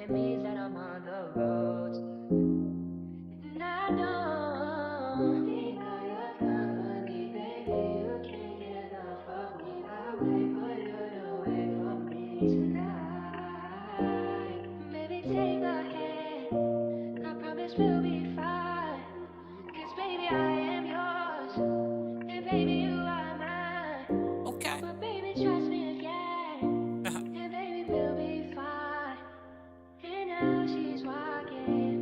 it means that I'm on the road. And I don't think of your company, baby. You can't get enough of me. I wait for you to wait for me tonight. Maybe take a hand, I promise we'll be fine. 'Cause baby, I am yours, and baby, you are mine. Okay. But baby, trust me again, and baby, we'll be fine. And now she's walking.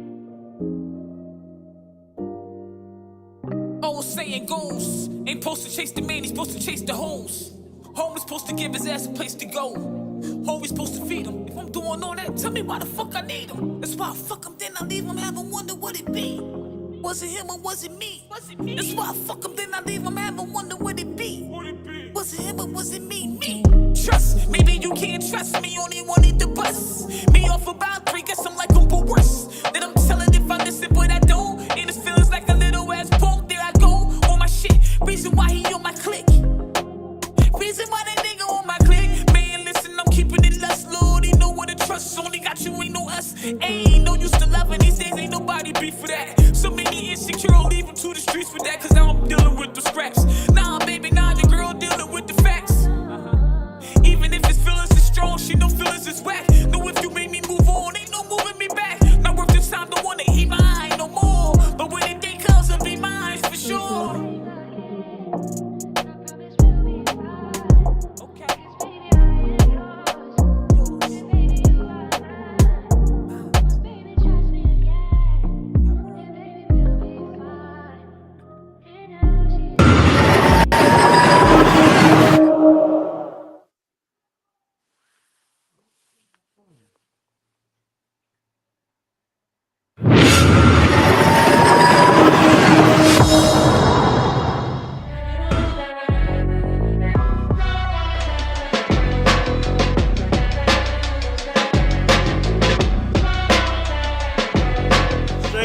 Old saying goes, ain't supposed to chase the man, he's supposed to chase the hoes. Home is supposed to give his ass a place to go. Always supposed to feed him. If I'm doing all that, tell me why the fuck I need him. That's why I fuck him, then I leave him, have him wonder what it be. Was it him or was it me? That's why I fuck him, then I leave him, have him wonder what it be. Was it him or was it me? Me. Trust, maybe you can't trust me, only wanted to bust me off about 3, guess I'm like I'm but worse. Then I'm telling if I listen, but I don't. And it feels like a little ass punk, there I go, on my shit. Reason why he on my click. Reason why that nigga on my click. Man, listen, I'm keeping it less, Lord, he know what to trust. Only got you, ain't no us. Ain't no use to loving these days, ain't nobody beef for that. So many insecure, I'll leave him to the streets with that. 'Cause now I'm dealing with the scraps. Nah, baby, nah, the girl dealing with the facts. Even if his feelings is strong, she know feelings is whack. Know if you make me move on, ain't no moving me back. Not worth the time, don't wanna eat mine no more. But when the day comes, it'll be mine for sure.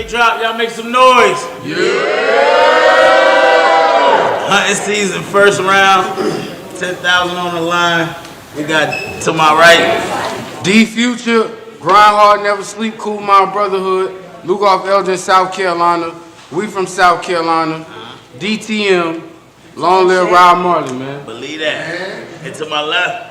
Drop, y'all make some noise. Yeah! Hunting season, first round, 10,000 on the line. We got to my right, D Future, grind hard, never sleep, cool mind brotherhood. Luke off Elgin, South Carolina. We from South Carolina. DTM, long live Rob Marley, man. believe that. And to my left,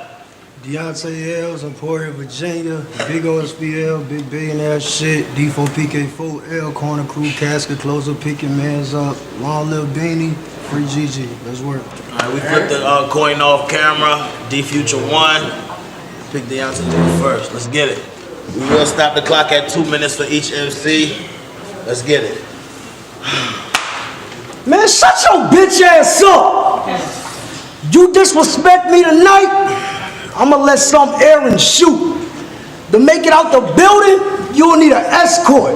Deontay L's, Emporia, Virginia, Big OSBL, Big Billionaire shit, D4PK4L, Corner Crew, Casket, Closer, picking mans up, Long Lil Beanie, Free GG, let's work. all right, we flipped the coin off camera. D Future 1. Pick Deontay to the first. Let's get it. We will stop the clock at 2 minutes for each MC. Let's get it. Man, shut your bitch ass up! You disrespect me tonight, I'ma let some air and shoot. To make it out the building, you'll need an escort.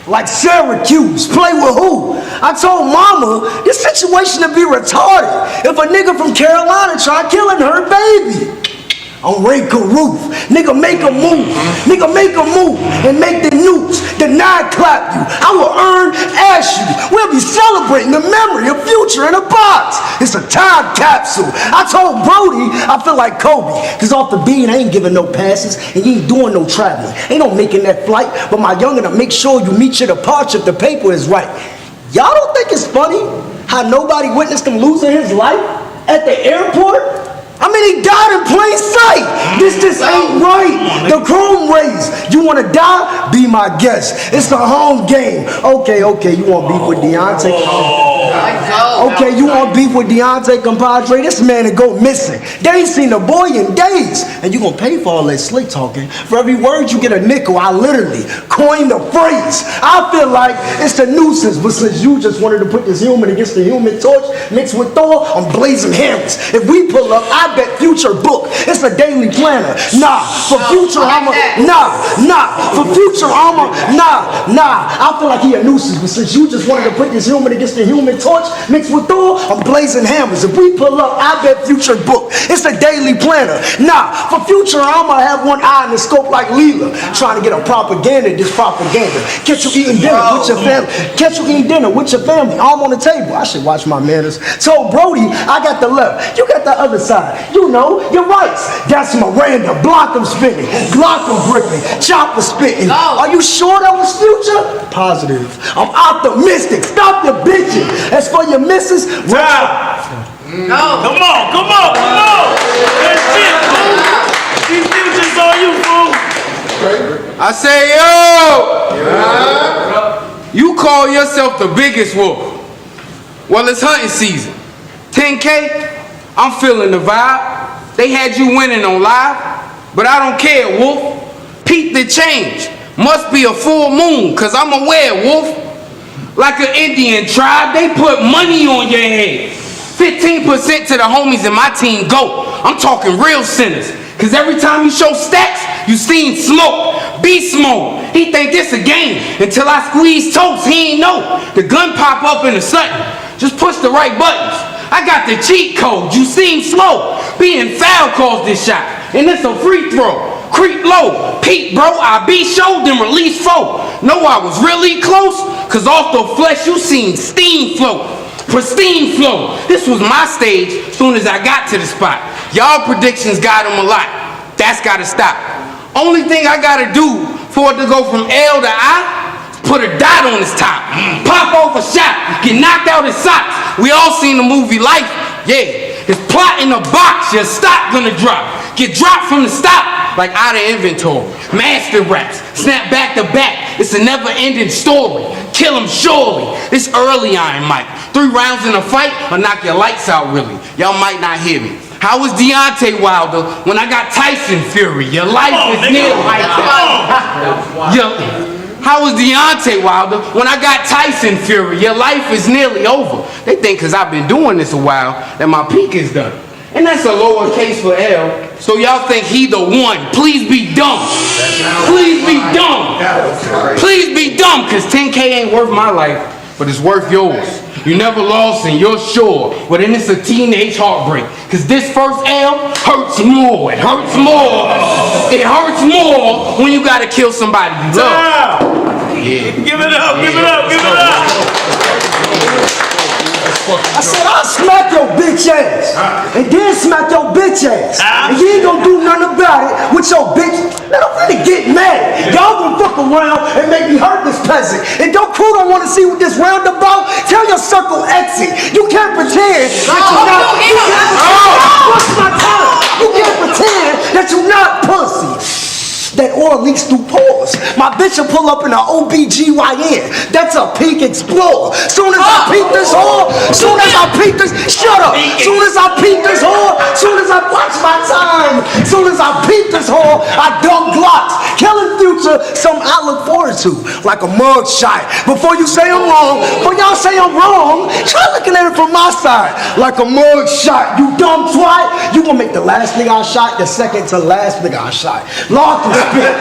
Like Syracuse, play with who? I told mama, this situation to be retarded if a nigga from Carolina try killing her baby. I'm Ray Caruth. Nigga, make a move. Nigga, make a move and make the nukes. Then I clap you. I will ash you. We'll be celebrating the memory of Future in a box. It's a time capsule. I told Brody I feel like Kobe. Cause off the beat, I ain't giving no passes and you ain't doing no traveling. Ain't no making that flight, but my youngin' to make sure you meet your departure if the paper is right. Y'all don't think it's funny how nobody witnessed him losing his life at the airport? I mean, he died in plain sight. This ain't right. The chrome race. You want to die? Be my guest. It's a home game. Okay, you want beef with Deontay? Okay, you want beef with Deontay, compadre? This man to go missing. They ain't seen the boy in days. And you gonna pay for all that slick talking. For every word you get a nickel, I literally coined the phrase. I feel like it's a nuisance, but since you just wanted to put this human against the human torch mixed with Thor, I'm blazing hammers. If we pull up, I bet Future book. It's a daily planner. Nah, for Future I'ma for Future I'ma I feel like he a nuisance, but since you just wanted to put this human against the human torch mixed with Thor, I'm blazing hammers. If we pull up, I bet Future book. It's a daily planner. Nah, for Future, I'ma have one eye in the scope like Leela. Trying to get a propaganda, this propaganda. Catch you eating dinner with your family. Catch you eating dinner with your family. I'm on the table. I should watch my manners. So Brody, I got the left. You got the other side. You know, your rights. That's Miranda. Block them spitting. Glock them gripping. Chopper spitting. Are you sure that was Future? Positive. I'm optimistic. Stop the bitching. As for your missus, No. Come on. Good shit, fool. These Future's on you, fool. I say, yo! You call yourself the biggest wolf. Well, it's hunting season. 10K, I'm feeling the vibe. They had you winning on live, but I don't care, wolf. Peep the change. Must be a full moon, cause I'm a werewolf. Like an Indian tribe, they put money on your head. 15% to the homies in my team go. I'm talking real sinners. Cause every time you show stacks, you seen smoke. Beast mode. He think this a game. Until I squeeze toast, he ain't know. The gun pop up in a sudden. Just push the right buttons. I got the cheat code. You seem slow. Being foul calls this shot. And it's a free throw. Creep low. Pete, bro, I be showed and release foe. Know I was really close. Cause off the flesh, you seen steam float. Pristine flow. This was my stage soon as I got to the spot. Y'all predictions got him a lot. That's gotta stop. Only thing I gotta do for it to go from L to I, put a dot on his top. Pop off a shot. Get knocked out his socks. We all seen the movie Life. Yeah. His plot in a box, your stock gonna drop. Get dropped from the stop like out of inventory. Master raps, snap back to back. It's a never-ending story. Kill him surely. This early Iron Mike. 3 rounds in a fight or knock your lights out really. Y'all might not hear me. How was Deontay Wilder when I got Tyson Fury? Your life is nearly How was Deontay Wilder when I got Tyson Fury? Your life is nearly over. They think cause I've been doing this a while that my peak is done. And that's a lower case for L. So y'all think he the one. Please be dumb. Please be dumb. Please be dumb, cause 10K ain't worth my life, but it's worth yours. You never lost and you're sure. Well then it's a teenage heartbreak. Cause this first L hurts more. It hurts more. It hurts more when you gotta kill somebody you love. Yeah. Give it up. I said, I'll smack your bitch ass. And then smack your bitch ass. And you ain't gonna do nothing about it with your bitch. Man, I'm finna get mad. Y'all gonna fuck around and make me hurt this peasant. And your crew don't wanna see what this roundabout. Tell your circle exit. You can't pretend that you're not. What's my time? You can't pretend that you're not pussy. That oil leaks through pores. My bitch will pull up in an OBGYN. That's a peak explorer. Soon as I peek this whore, soon as I peek this, shut up. Soon as I peek this whore, soon as I watch my time, soon as I peek this whore, I dump glocks. Killing Future, some I look forward to, like a mug shot. Before you say I'm wrong, before y'all say I'm wrong, try looking at it from my side, like a mug shot. You dumb twat. You gonna make the last nigga I shot the second to last nigga I shot. Lock and spit.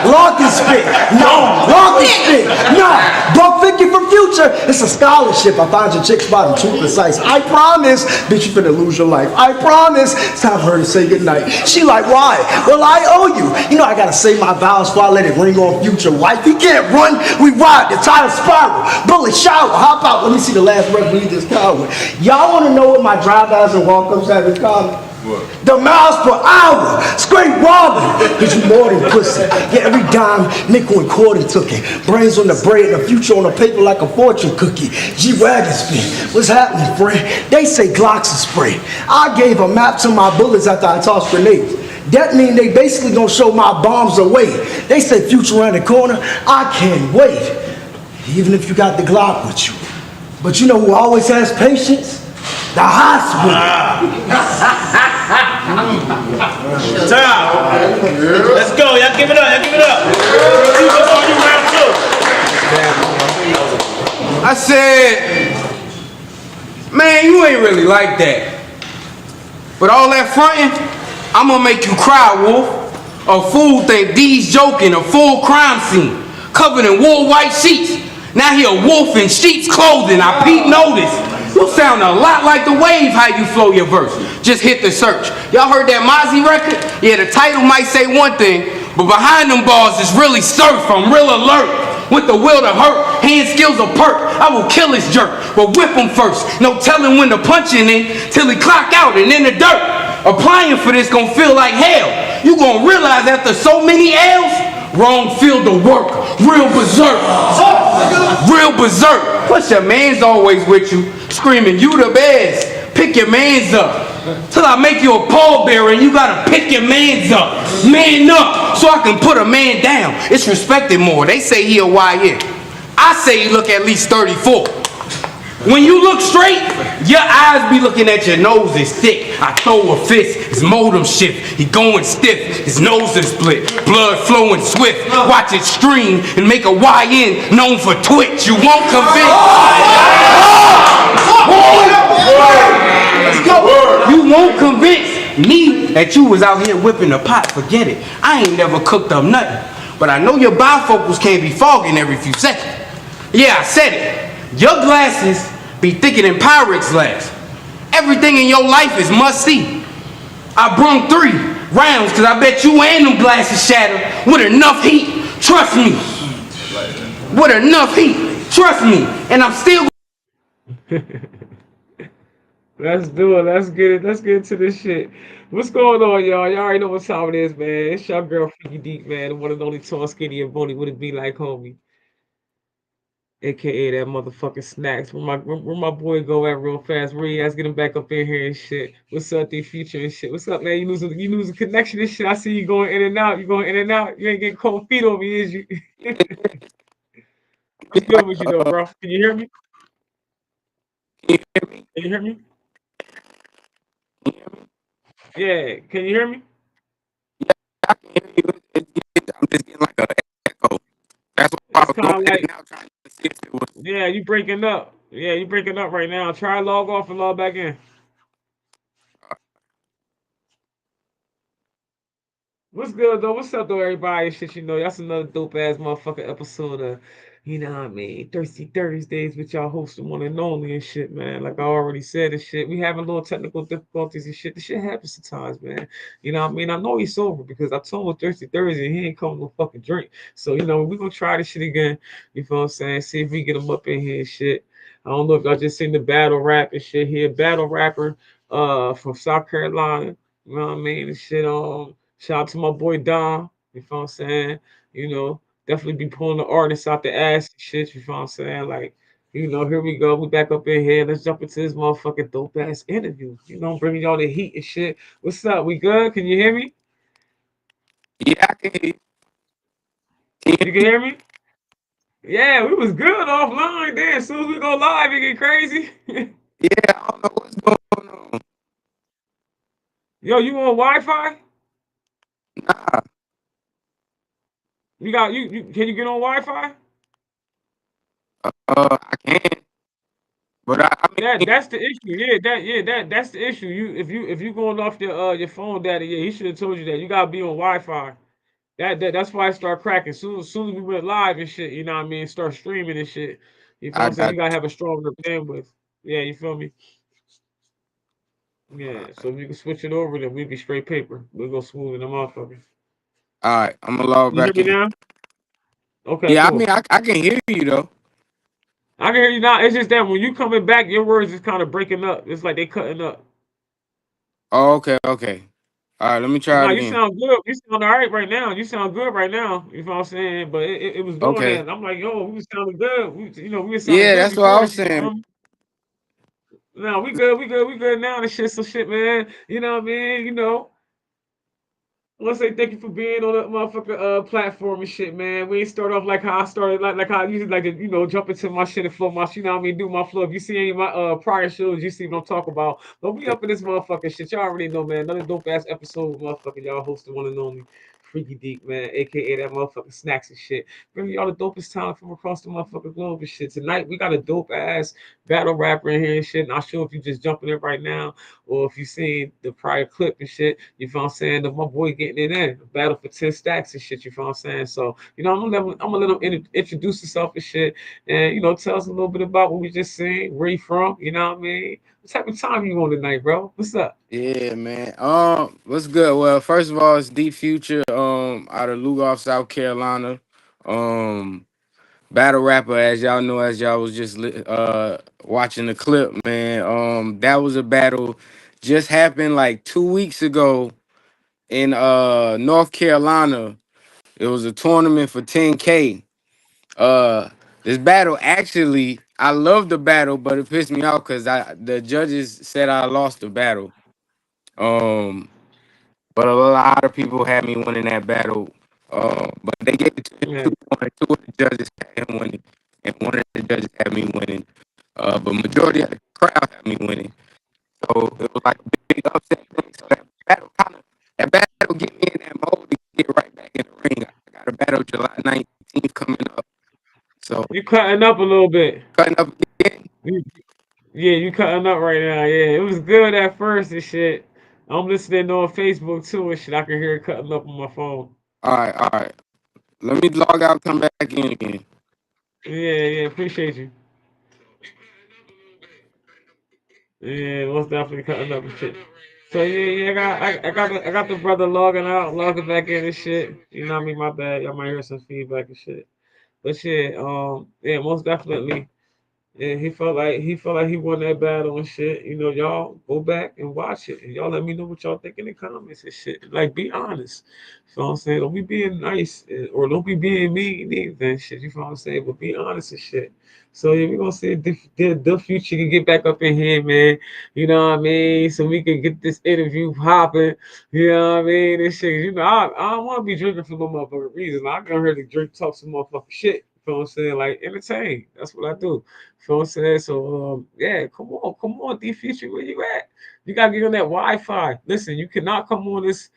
Lock and spit. No. Lock and spit. No. $150 from Future. It's a scholarship. I find your chick spot too precise. I promise, bitch, you finna lose your life. I promise. It's time for her to say goodnight. She like, why? Well, I owe you. You know I gotta say my vows before I let it ring on Future wife. He can't run. We ride. The tire spiral. Bullet shower. Hop out. Let me see the last breath leave this coward. Y'all wanna know what my drive-bys and walk-ups have in common? What? The miles per hour, straight robbing, cause you more than pussy. Yeah, every dime, nickel and quarter took it. Brains on the bread, the Future on the paper like a fortune cookie. G-Wagon spin, what's happening, friend? They say Glocks are spray. I gave a map to my bullets after I tossed grenades. That mean they basically gonna show my bombs away. They say Future around the corner, I can't wait. Even if you got the Glock with you. But you know who always has patience? The hospital. Time. Let's go. Y'all give it up. I said, man, you ain't really like that. But all that fronting, I'm gonna make you cry, wolf. A fool think D's joking, a full crime scene, covered in wool white sheets. Now he a wolf in sheep's clothing. I peep notice. You sound a lot like the wave how you flow your verse. Just hit the search. Y'all heard that Mozzie record? Yeah, the title might say one thing, but behind them bars is really surf. I'm real alert. With the will to hurt, hand skills a perk. I will kill his jerk, but whip him first. No telling when to punch him in till he clock out and in the dirt. Applying for this gon' feel like hell. You gon' realize after so many L's, wrong field of work. Real berserk. Real berserk. Plus your man's always with you, screaming, you the best. Pick your mans up. Till I make you a pallbearer and you gotta pick your mans up. Man up, so I can put a man down. It's respected more. They say he a YN. I say he look at least 34. When you look straight, your eyes be looking at your nose is thick. I throw a fist, his modem shift. He going stiff, his nose is split. Blood flowing swift. Watch it stream and make a YN known for Twitch. You won't convince. You won't convince me that you was out here whipping the pot. Forget it. I ain't never cooked up nothing. But I know your bifocals can't be fogging every few seconds. Yeah, I said it. Your glasses be thicker than Pyrex glass. Everything in your life is must see. I brung 3 rounds because I bet you and them glasses shatter with enough heat. Trust me. With enough heat. Trust me. And I'm still. Let's do it. Let's get it. Let's get into this shit. What's going on, y'all? Y'all already know what time it is, man. It's your girl, Freaky Deep, man. The one and only tall, skinny, and bony. Would it be like, homie? AKA that motherfucking Snackz. Where my boy go at real fast? Where he has get him back up in here and shit. What's up, the future and shit? What's up, man? You losing connection and shit. I see you going in and out. You going in and out. You ain't getting cold feet on me, is you? What's good with you though, bro? Can you hear me? Can you hear me? Yeah. Can you hear me? I can hear you. I'm just getting like an echo. That's what I It's was kind doing of like, now, trying to see if it was. yeah, you breaking up. Yeah, you breaking up right now. Try log off and log back in. What's good though? What's up though, everybody? Shit, you know, that's another dope ass motherfucking episode of, you know what I mean, Thirsty Thursdays with y'all host the one and only and shit, man. Like I already said and shit, we having little technical difficulties and shit. The shit happens sometimes, man. You know what I mean? I know he's sober because I told him Thirsty Thursday and he ain't coming no fucking drink. So, you know, we gonna try this shit again. You feel what I'm saying? See if we get him up in here and shit. I don't know if y'all just seen the battle rap and shit here. Battle rapper from South Carolina. You know what I mean? And shit shout out to my boy Dom, you know what I'm saying? You know, definitely be pulling the artists out the ass and shit, you know what I'm saying? Like, you know, here we go. We back up in here. Let's jump into this motherfucking dope ass interview. You know, bringing y'all the heat and shit. What's up? We good? Can you hear me? Yeah, I can hear You can hear me? Yeah, we was good offline there. As soon as we go live, it get crazy. Yeah, I don't know what's going on. Yo, you on Wi-Fi? Nah, You got you can you get on Wi-Fi? I can, but I mean, That's the issue. That's the issue. If you going off your phone data, yeah, he should have told you that. You gotta be on Wi-Fi. That's why I start cracking. Soon as we went live and shit, you know what I mean, start streaming and shit. You feel what I I'm saying? got. You gotta have a stronger bandwidth. Yeah, you feel me? Yeah. So if you can switch it over, then we'd be straight paper. We'll go smooth in the motherfucker. All right, I'm gonna log You hear back me in. now? Okay, Yeah, I cool. mean, I can hear you though. I can hear you now. It's just that when you coming back, your words is kind of breaking up. It's like they cutting up. Oh, okay, okay. All right, let me try No, it you again. sound good. You sound all right right now. You sound good right now. You know what I'm saying? But it was doing Okay. that. I'm like, yo, we was sounding good. We was sounding Yeah, good that's what I before was this. You saying. feel me? No, we good now. And shit, so shit, man. You know what I mean? You know, I want to say thank you for being on the motherfucker platform and shit, man. We ain't start off like how I started, like how I usually like to, jump into my shit and flow my, you know what I mean, do my flow. If you see any of my prior shows, you see what I'm talking about. But we up in this motherfucking shit. Y'all already know, man. Another dope ass episode, motherfucker. Y'all hosted one and only. Freaky Deep, man, aka that motherfucking Snackz and shit. Bring y'all the dopest talent from across the motherfucking globe and shit. Tonight we got a dope ass battle rapper in here and shit. Not sure if you just jumping in right now or if you seen the prior clip and shit. You feel what I'm saying? My boy getting it in. Battle for 10 stacks and shit, you feel what I'm saying? So, I'm gonna let him introduce himself and shit and tell us a little bit about what we just seen, where you from, you know what I mean? What type of time you on tonight, bro? What's up? Yeah, man. What's good? Well, first of all, it's Deep Future, out of Lugoff, South Carolina. Um, Battle rapper, as y'all know, as y'all was just watching the clip, man. That was a battle just happened like 2 weeks ago in North Carolina. It was a tournament for 10K. This battle actually, I love the battle, but it pissed me off because the judges said I lost the battle. Um, but a lot of people had me winning that battle. But they gave it to him Yeah. 2-1. Two of the judges had him winning, and one of the judges had me winning. But majority of the crowd had me winning. So it was like a big upset thing. So that battle get me in that mode to get right back in the ring. I got a battle July 19th coming up. So You cutting up a little bit. cutting up again. Yeah, you cutting up right now. Yeah, it was good at first and shit. I'm listening on Facebook too and shit. I can hear it cutting up on my phone. All right. Let me log out, come back in again. Yeah, appreciate you. Yeah, most definitely cutting up and shit. So yeah, I got the brother logging out, logging back in and shit. You know what I mean? My bad. Y'all might hear some feedback and shit. But shit, yeah, most definitely. And he felt like he won that battle and shit. Y'all go back and watch it, and y'all let me know what y'all think in the comments and shit. Like, be honest. You know what I'm saying? Don't be being nice or don't be being mean either and shit. You know what I'm saying? But be honest and shit. So yeah, we gonna see if the future can get back up in here, man. You know what I mean? So we can get this interview popping. You know what I mean? And shit. I don't want to be drinking for no motherfucking reason. I come here to drink, talk some motherfucking shit. You know what I'm saying? Like entertain. That's what I do. So I'm saying, so yeah, come on, D Future, where you at? You gotta get on that Wi-Fi. Listen, you cannot come on this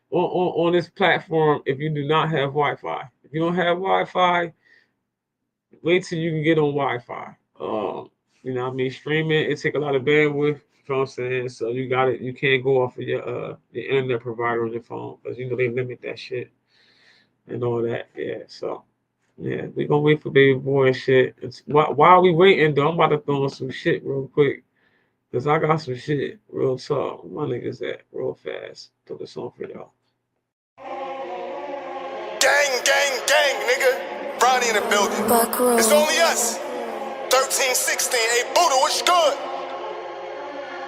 on this platform if you do not have Wi-Fi. If you don't have Wi-Fi, wait till you can get on Wi-Fi. What I mean, streaming it take a lot of bandwidth. You know what I'm saying? So you got it. You can't go off of your internet provider on your phone because they limit that shit and all that. Yeah, so. Yeah, we gonna wait for baby boy and shit. While we waiting though, I'm about to throw on some shit real quick. Cause I got some shit real talk. Where my niggas at real fast. Throw this on for y'all. Gang, nigga. Brownie in the building. It's only us. 13, 16. Hey, Buddha, what's good?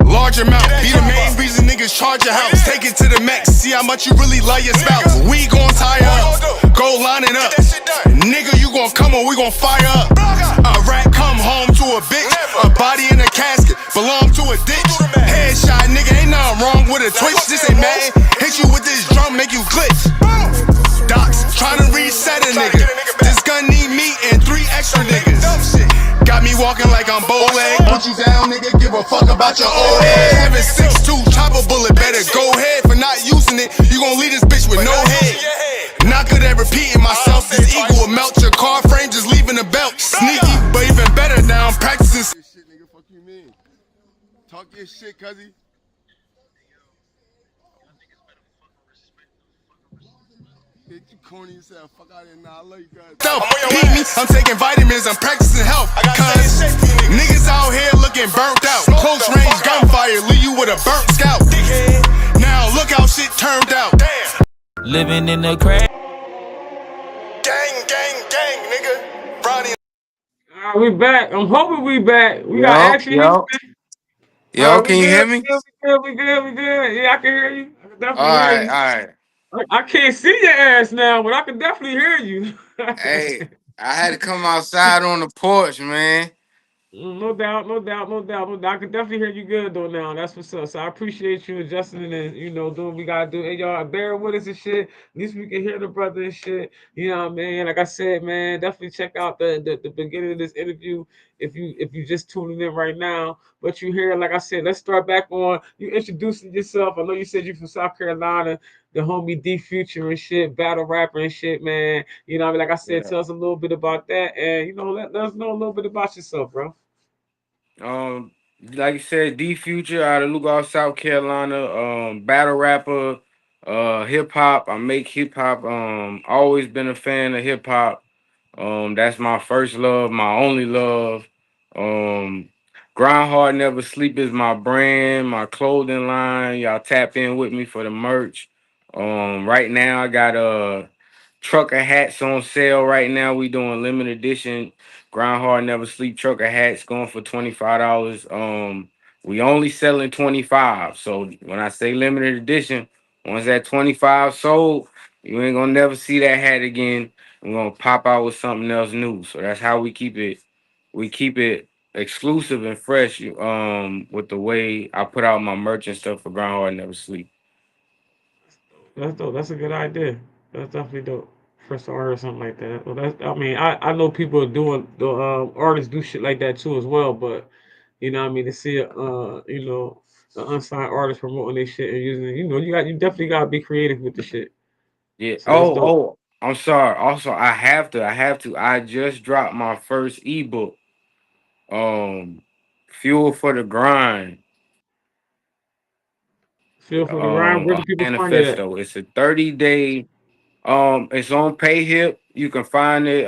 Large amount, be the main reason niggas charge your house. Take it to the max, see how much you really love your spouse. We gon' tie up, go lining up. Nigga, you gon' come or we gon' fire up. A rat come home to a bitch, a body in a casket, belong to a ditch. Headshot, nigga, ain't nothing wrong with a twitch. This ain't mad, hit you with this drum, make you glitch. Docs, tryna reset a nigga. This gun need me and 3 extra niggas. Got me walking like I'm bow leg. Put you down, nigga, give a fuck about your old head. 7.62, chopper bullet, better go ahead. For not using it, you gon' leave this bitch with no head. Not good at repeating myself, this ego will melt your car frame, just leaving the belt. Sneaky, but even better now, I'm practicing. Shit, nigga, fuck you mean? Talk your shit, cuzzy. Bitch, you corny yourself. Fuck out of here, nah, I love you guys. Beat me, I'm taking vitamins, I'm practicing health. Cause niggas out here looking burnt out. Close range gunfire, leave you with a burnt scalp. Now look how shit turned out. Living in the crack. Gang, nigga. Brownie. All right, we back. I'm hoping we back. We got action. Yo, All right, we can you good. hear me? We good. Yeah, I can hear you. I can definitely All hear you. right. I can't see your ass now, but I can definitely hear you. Hey, I had to come outside on the porch, man. No doubt. I can definitely hear you good though now. That's what's up. So I appreciate you adjusting and doing what we gotta do. And y'all bear with us and shit. At least we can hear the brother and shit. You know what I mean? Like I said, man, definitely check out the beginning of this interview if you just tuning in right now, but you hear, like I said, let's start back on you introducing yourself. I know you said you're from South Carolina, the homie D Future and shit, battle rapper and shit, man. You know what I mean? Like I said, Yeah. tell us a little bit about that, and let us know a little bit about yourself, bro. Um, like you said, D Future out of Lugard, South Carolina. Battle rapper, hip hop. I make hip hop. Always been a fan of hip hop. That's my first love, my only love. Um, Grind Hard Never Sleep is my brand, my clothing line. Y'all tap in with me for the merch. Right now I got trucker hats on sale right now. We doing limited edition Grind Hard Never Sleep trucker hats going for $25. We only selling 25. So when I say limited edition, once that 25 sold, you ain't gonna never see that hat again. We're gonna pop out with something else new. So that's how we keep it. We keep it exclusive and fresh. With the way I put out my merch and stuff for Grind Hard Never Sleep. That's dope. That's a good idea. That's definitely dope. First art or something like that. Well, that's. I mean, I know people are doing the artists do shit like that too as well. But you know, what I mean, to see the unsigned artists promoting their shit and using it, you definitely gotta be creative with the shit. Yeah. So that's dope. I'm sorry. Also, I have to. I just dropped my first ebook. Fuel for the Grind. Feel for the rhyme. Where A do people find it at? manifesto. It's a 30-day. It's on PayHip. You can find it.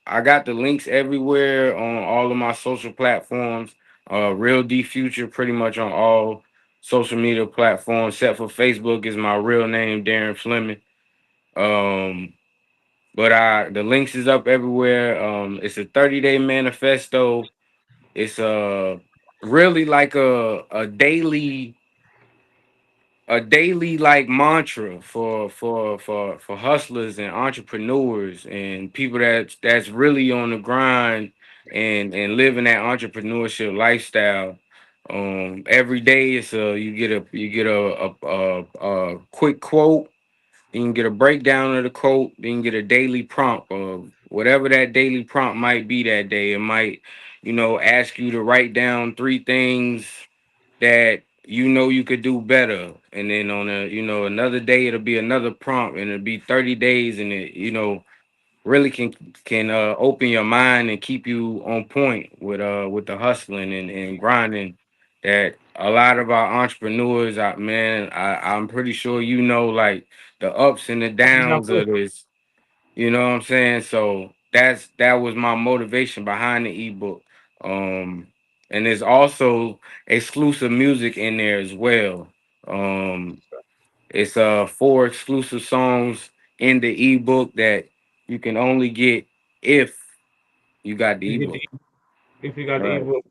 I got the links everywhere on all of my social platforms. Real D Future, pretty much on all social media platforms, except for Facebook is my real name, Darren Fleming. Um, but the links is up everywhere. It's a 30-day manifesto. It's really like a daily like mantra for hustlers and entrepreneurs and people that's really on the grind and living that entrepreneurship lifestyle. Every day it's you get a quick quote. You can get a breakdown of the quote. You can get a daily prompt of whatever that daily prompt might be that day. It might, ask you to write down three things that you could do better. And then on another day it'll be another prompt and it'll be 30 days and it, really can open your mind and keep you on point with the hustling and grinding that a lot of our entrepreneurs I'm pretty sure like the ups and the Yeah, downs of this, you know what I'm saying? So that was my motivation behind the ebook. Um, and there's also exclusive music in there as well. Um, it's 4 exclusive songs in the ebook that you can only get if you got the you get ebook. if you got the Right. ebook.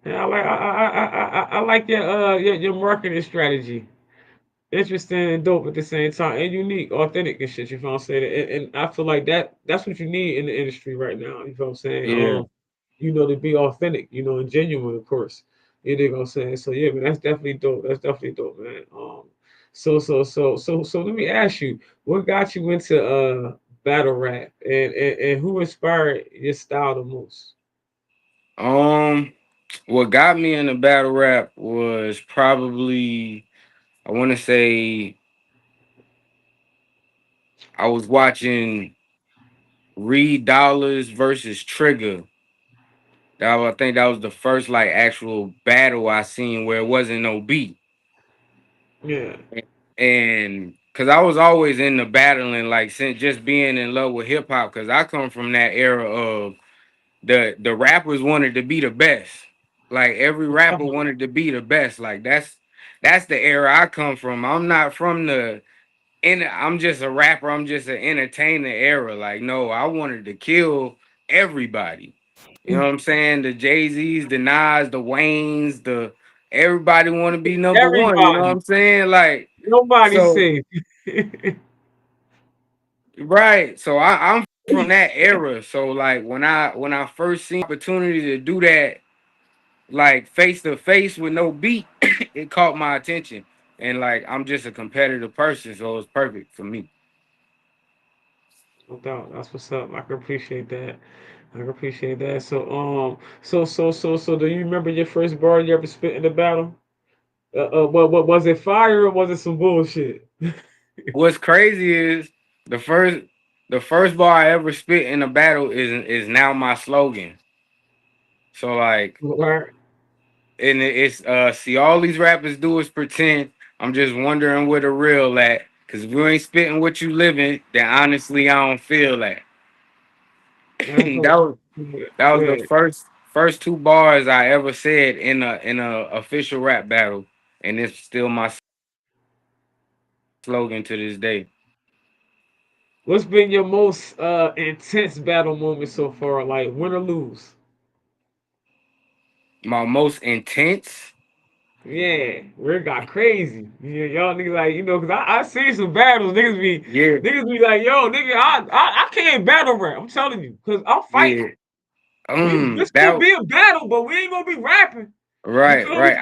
Yeah, I like your marketing strategy. Interesting and dope at the same time, and unique, authentic and shit. You feel what I'm saying? And I feel like that's what you need in the industry right now. You feel what I'm saying? Yeah. To be authentic, and genuine, of course. You dig what I'm saying? So yeah, man, that's definitely dope. That's definitely dope, man. So let me ask you, what got you into battle rap, and who inspired your style the most? Um, what got me into battle rap was probably I want to say I was watching Reed Dollars versus Trigger. I think that was the first like actual battle I seen where it wasn't no beat. Yeah, And because I was always in the battling, like since just being in love with hip hop, because I come from that era of the rappers wanted to be the best. Like every rapper wanted to be the best. Like that's the era I come from. I'm not from I'm just a rapper. I'm just an entertainer era. Like, no, I wanted to kill everybody. You know what I'm saying? The Jay-Z's, the Nas, the Waynes, everybody want to be number one. You know what everybody, I'm saying? Like, nobody so safe. right. So I'm from that era. So like when I first seen opportunity to do that, like face to face with no beat, it caught my attention. And like I'm just a competitive person, so it's perfect for me. No doubt. That's what's up. I can appreciate that. I can appreciate that. So, do you remember your first bar you ever spit in the battle? What was it? Fire or was it some bullshit? What's crazy is the first the first bar I ever spit in a battle is now my slogan. So like, Right. and it's see, all these rappers do is pretend. I'm just wondering where the real at. Cause if you ain't spitting what you living, then honestly I don't feel that. That's that what. was Yeah, that was the yeah. first two bars I ever said in a official rap battle, and it's still my slogan to this day. What's been your most intense battle moment so far? Like win or lose? My most intense. Yeah, where it got crazy. Yeah, y'all niggas like, cause I seen some battles. Yeah, Niggas be like, yo, nigga, I can't battle rap. I'm telling you, cause I'm yeah. fighting. This could That be a battle, but we ain't gonna be rapping. You right, feel right. me?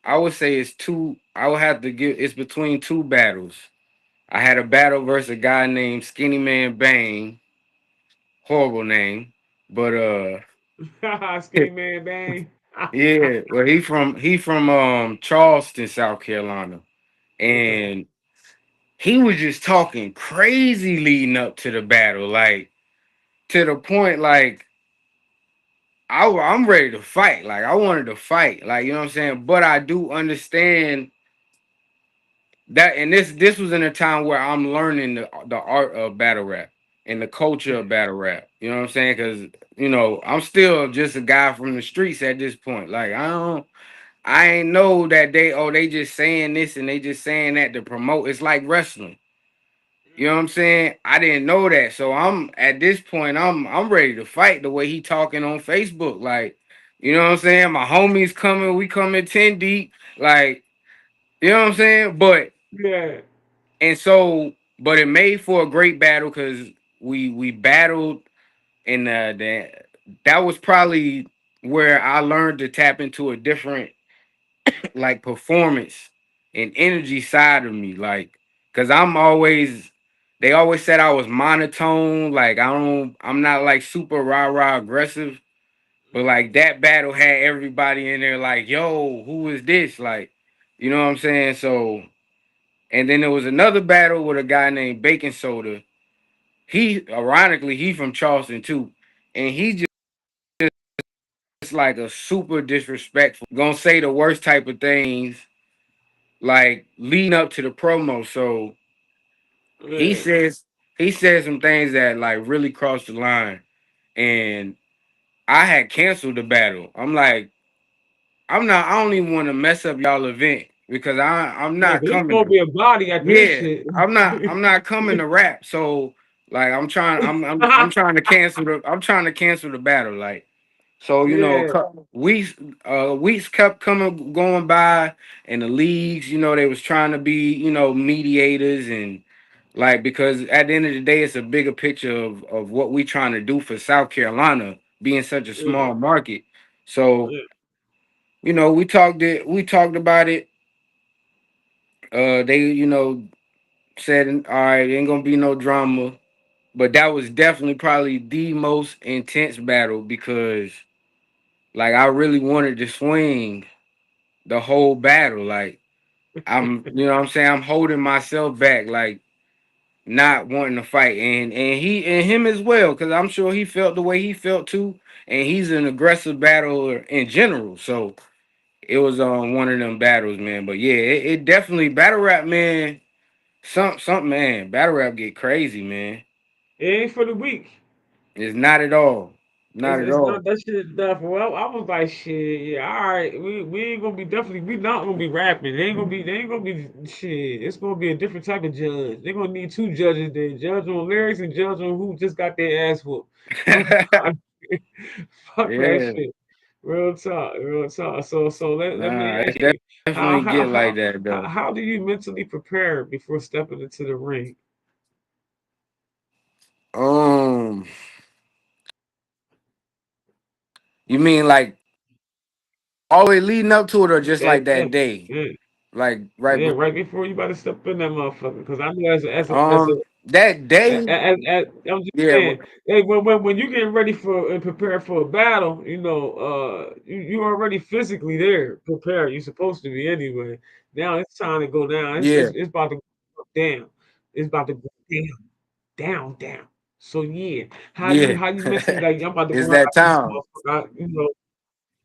I would say it's two. I would have to give. It's between two battles. I had a battle versus a guy named Skinny Man Bang. Horrible name, but Skinny man bang. yeah. Well, he from Charleston, South Carolina, Okay. and he was just talking crazy leading up to the battle, like to the point like I'm ready to fight. Like I wanted to fight. Like you know what I'm saying. But I do understand that, and this was in a time where I'm learning the art of battle rap and the culture of battle rap. You know what I'm saying? Because I'm still just a guy from the streets at this point. Like I ain't know that they just saying this and they just saying that to promote. It's like wrestling. You know what I'm saying? I didn't know that. So I'm at this point, I'm ready to fight the way he talking on Facebook. Like, you know what I'm saying? My homies coming, we coming 10 deep. Like, you know what I'm saying? Yeah. But it made for a great battle because we battled, and that was probably where I learned to tap into a different like performance and energy side of me, like because they always said I was monotone, like I'm not like super rah aggressive, but like that battle had everybody in there like, yo, who is this, like, you know what I'm saying? So, and then there was another battle with a guy named Bacon Soda. He ironically he from Charleston too, and he just like a super disrespectful, gonna say the worst type of things like leading up to the promo. So he Yeah. says he said some things that like really crossed the line, and I had canceled the battle. I'm like, I don't even want to mess up y'all event because I'm Yeah, not 'cause it's coming gonna to, be a body after this yeah, shit. I'm not coming to rap. So like I'm trying to cancel the battle. Like, so Yeah. weeks kept coming going by, and the leagues, they was trying to be, mediators, and like, because at the end of the day, it's a bigger picture of what we trying to do for South Carolina being such a Yeah. small market. So, Yeah. we talked about it. They, said, all right, ain't gonna be no drama. But that was definitely probably the most intense battle because like I really wanted to swing the whole battle. Like you know what I'm saying? I'm holding myself back, like not wanting to fight. And him as well, because I'm sure he felt the way he felt too. And he's an aggressive battler in general. So it was one of them battles, man. But yeah, it definitely battle rap, man. Something, man. Battle rap get crazy, man. It ain't for the weak. It's not at all. Not at It's not all. that shit enough. Well, I was like, shit, yeah, all right. We ain't gonna be definitely. We not gonna be rapping. They ain't gonna be shit. It's gonna be a different type of judge. They're gonna need two judges there, judge on lyrics and judge on who just got their ass whooped. Fuck that Yeah. shit. Real talk, real talk. So let me Nah, ask it you, definitely get like that though. how do you mentally prepare before stepping into the ring? Um, you mean like all the way leading up to it, or just Yeah, like that day? yeah. Like right Yeah, before? right before you about to step in that motherfucker. Because I know as a as a as a Um, that day, I'm just yeah, saying, hey, when you getting ready for and prepare for a battle, you already physically there, prepared. You're supposed to be anyway. Now it's time to go down. yeah, It's about to go down. It's about to go down. So yeah, yeah. how you mentioned like I'm about to It's go out that this time. motherfucker,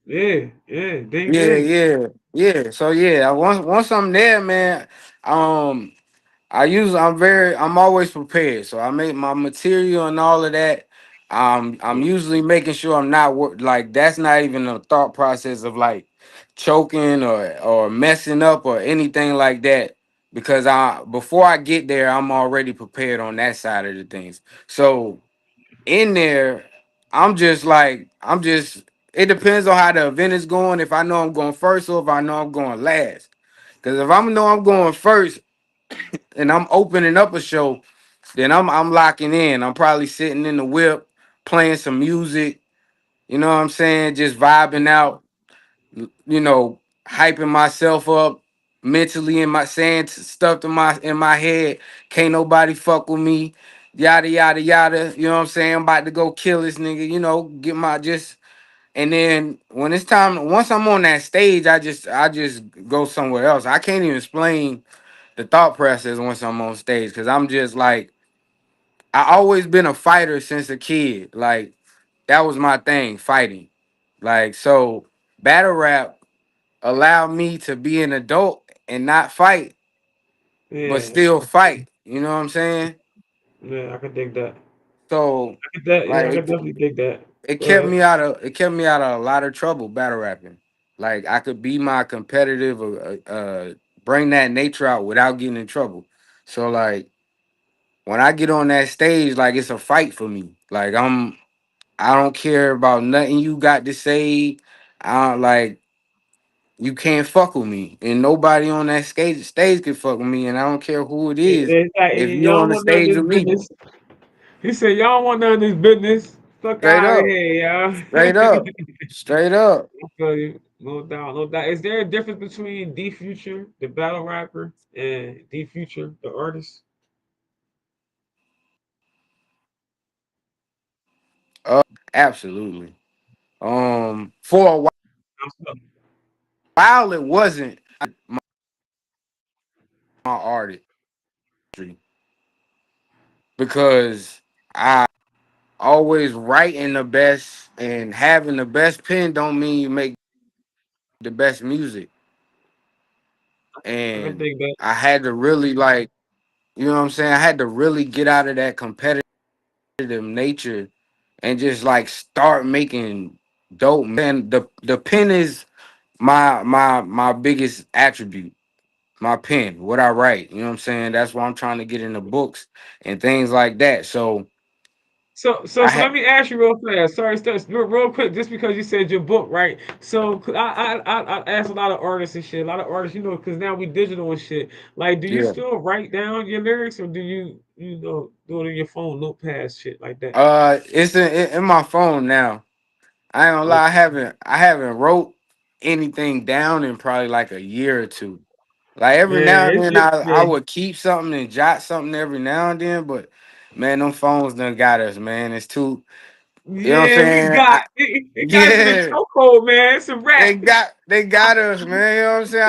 yeah, ding Yeah, ding. yeah, yeah. So yeah, once I'm there, man, um, I'm always prepared. So I make my material and all of that. I'm usually making sure I'm not like that's not even a thought process of like choking or messing up or anything like that. Because I before I get there, I'm already prepared on that side of the things. So in there, I'm just it depends on how the event is going. If I know I'm going first or if I know I'm going last. Because if I know I'm going first and I'm opening up a show, then I'm locking in. I'm probably sitting in the whip, playing some music, you know what I'm saying? Just vibing out, hyping myself up mentally in my saying stuff to my in my head. Can't nobody fuck with me. Yada yada yada. You know what I'm saying? I'm about to go kill this nigga, get my just and then when it's time, once I'm on that stage, I just go somewhere else. I can't even explain the thought process once I'm on stage because I'm just like I always been a fighter since a kid. Like that was my thing, fighting. Like so battle rap allowed me to be an adult and not fight, but Yeah, still fight. You know what I'm saying? yeah, I can dig that. So Yeah, I like can definitely dig that. it Go kept ahead. me out of a lot of trouble battle rapping. Like I could be my competitive bring that nature out without getting in trouble. So like when I get on that stage, like it's a fight for me. Like I don't care about nothing you got to say. I don't like you can't fuck with me. And nobody on that stage can fuck with me. And I don't care who it is. It's like If you y'all on the want none of stage this with me. business. He said y'all want none of this business. Fuck Straight out of up. here, y'all. Straight up. Straight up. I feel you. No doubt, no doubt. Is there a difference between D Future, the battle rapper, and D Future, the artist? Absolutely. For a while it wasn't my artistry because I always writing the best and having the best pen don't mean you make the best music. I can And think that. I had to really like, you know what I'm saying? I had to really get out of that competitive nature and just like start making dope. Man, the pen is my biggest attribute. My pen, what I write. You know what I'm saying? That's why I'm trying to get into books and things like that. So So I let had me ask you real fast. Sorry, real quick, just because you said your book, right? So 'cause I ask a lot of artists and shit. A lot of artists, because now we digital and shit. Like, do you yeah. still write down your lyrics, or do you do it in your phone, notepad, shit like that? It's in my phone now. I ain't gonna lie, Okay. I haven't wrote anything down in probably like a year or two. Like every Yeah, now and then I yeah. would keep something and jot something every now and then, but man, them phones done got us, man. It's too, you know what I'm Yeah, we saying? got it got us in a Yeah, chokehold, man. It's a wrap. they got us, man. You know what I'm saying?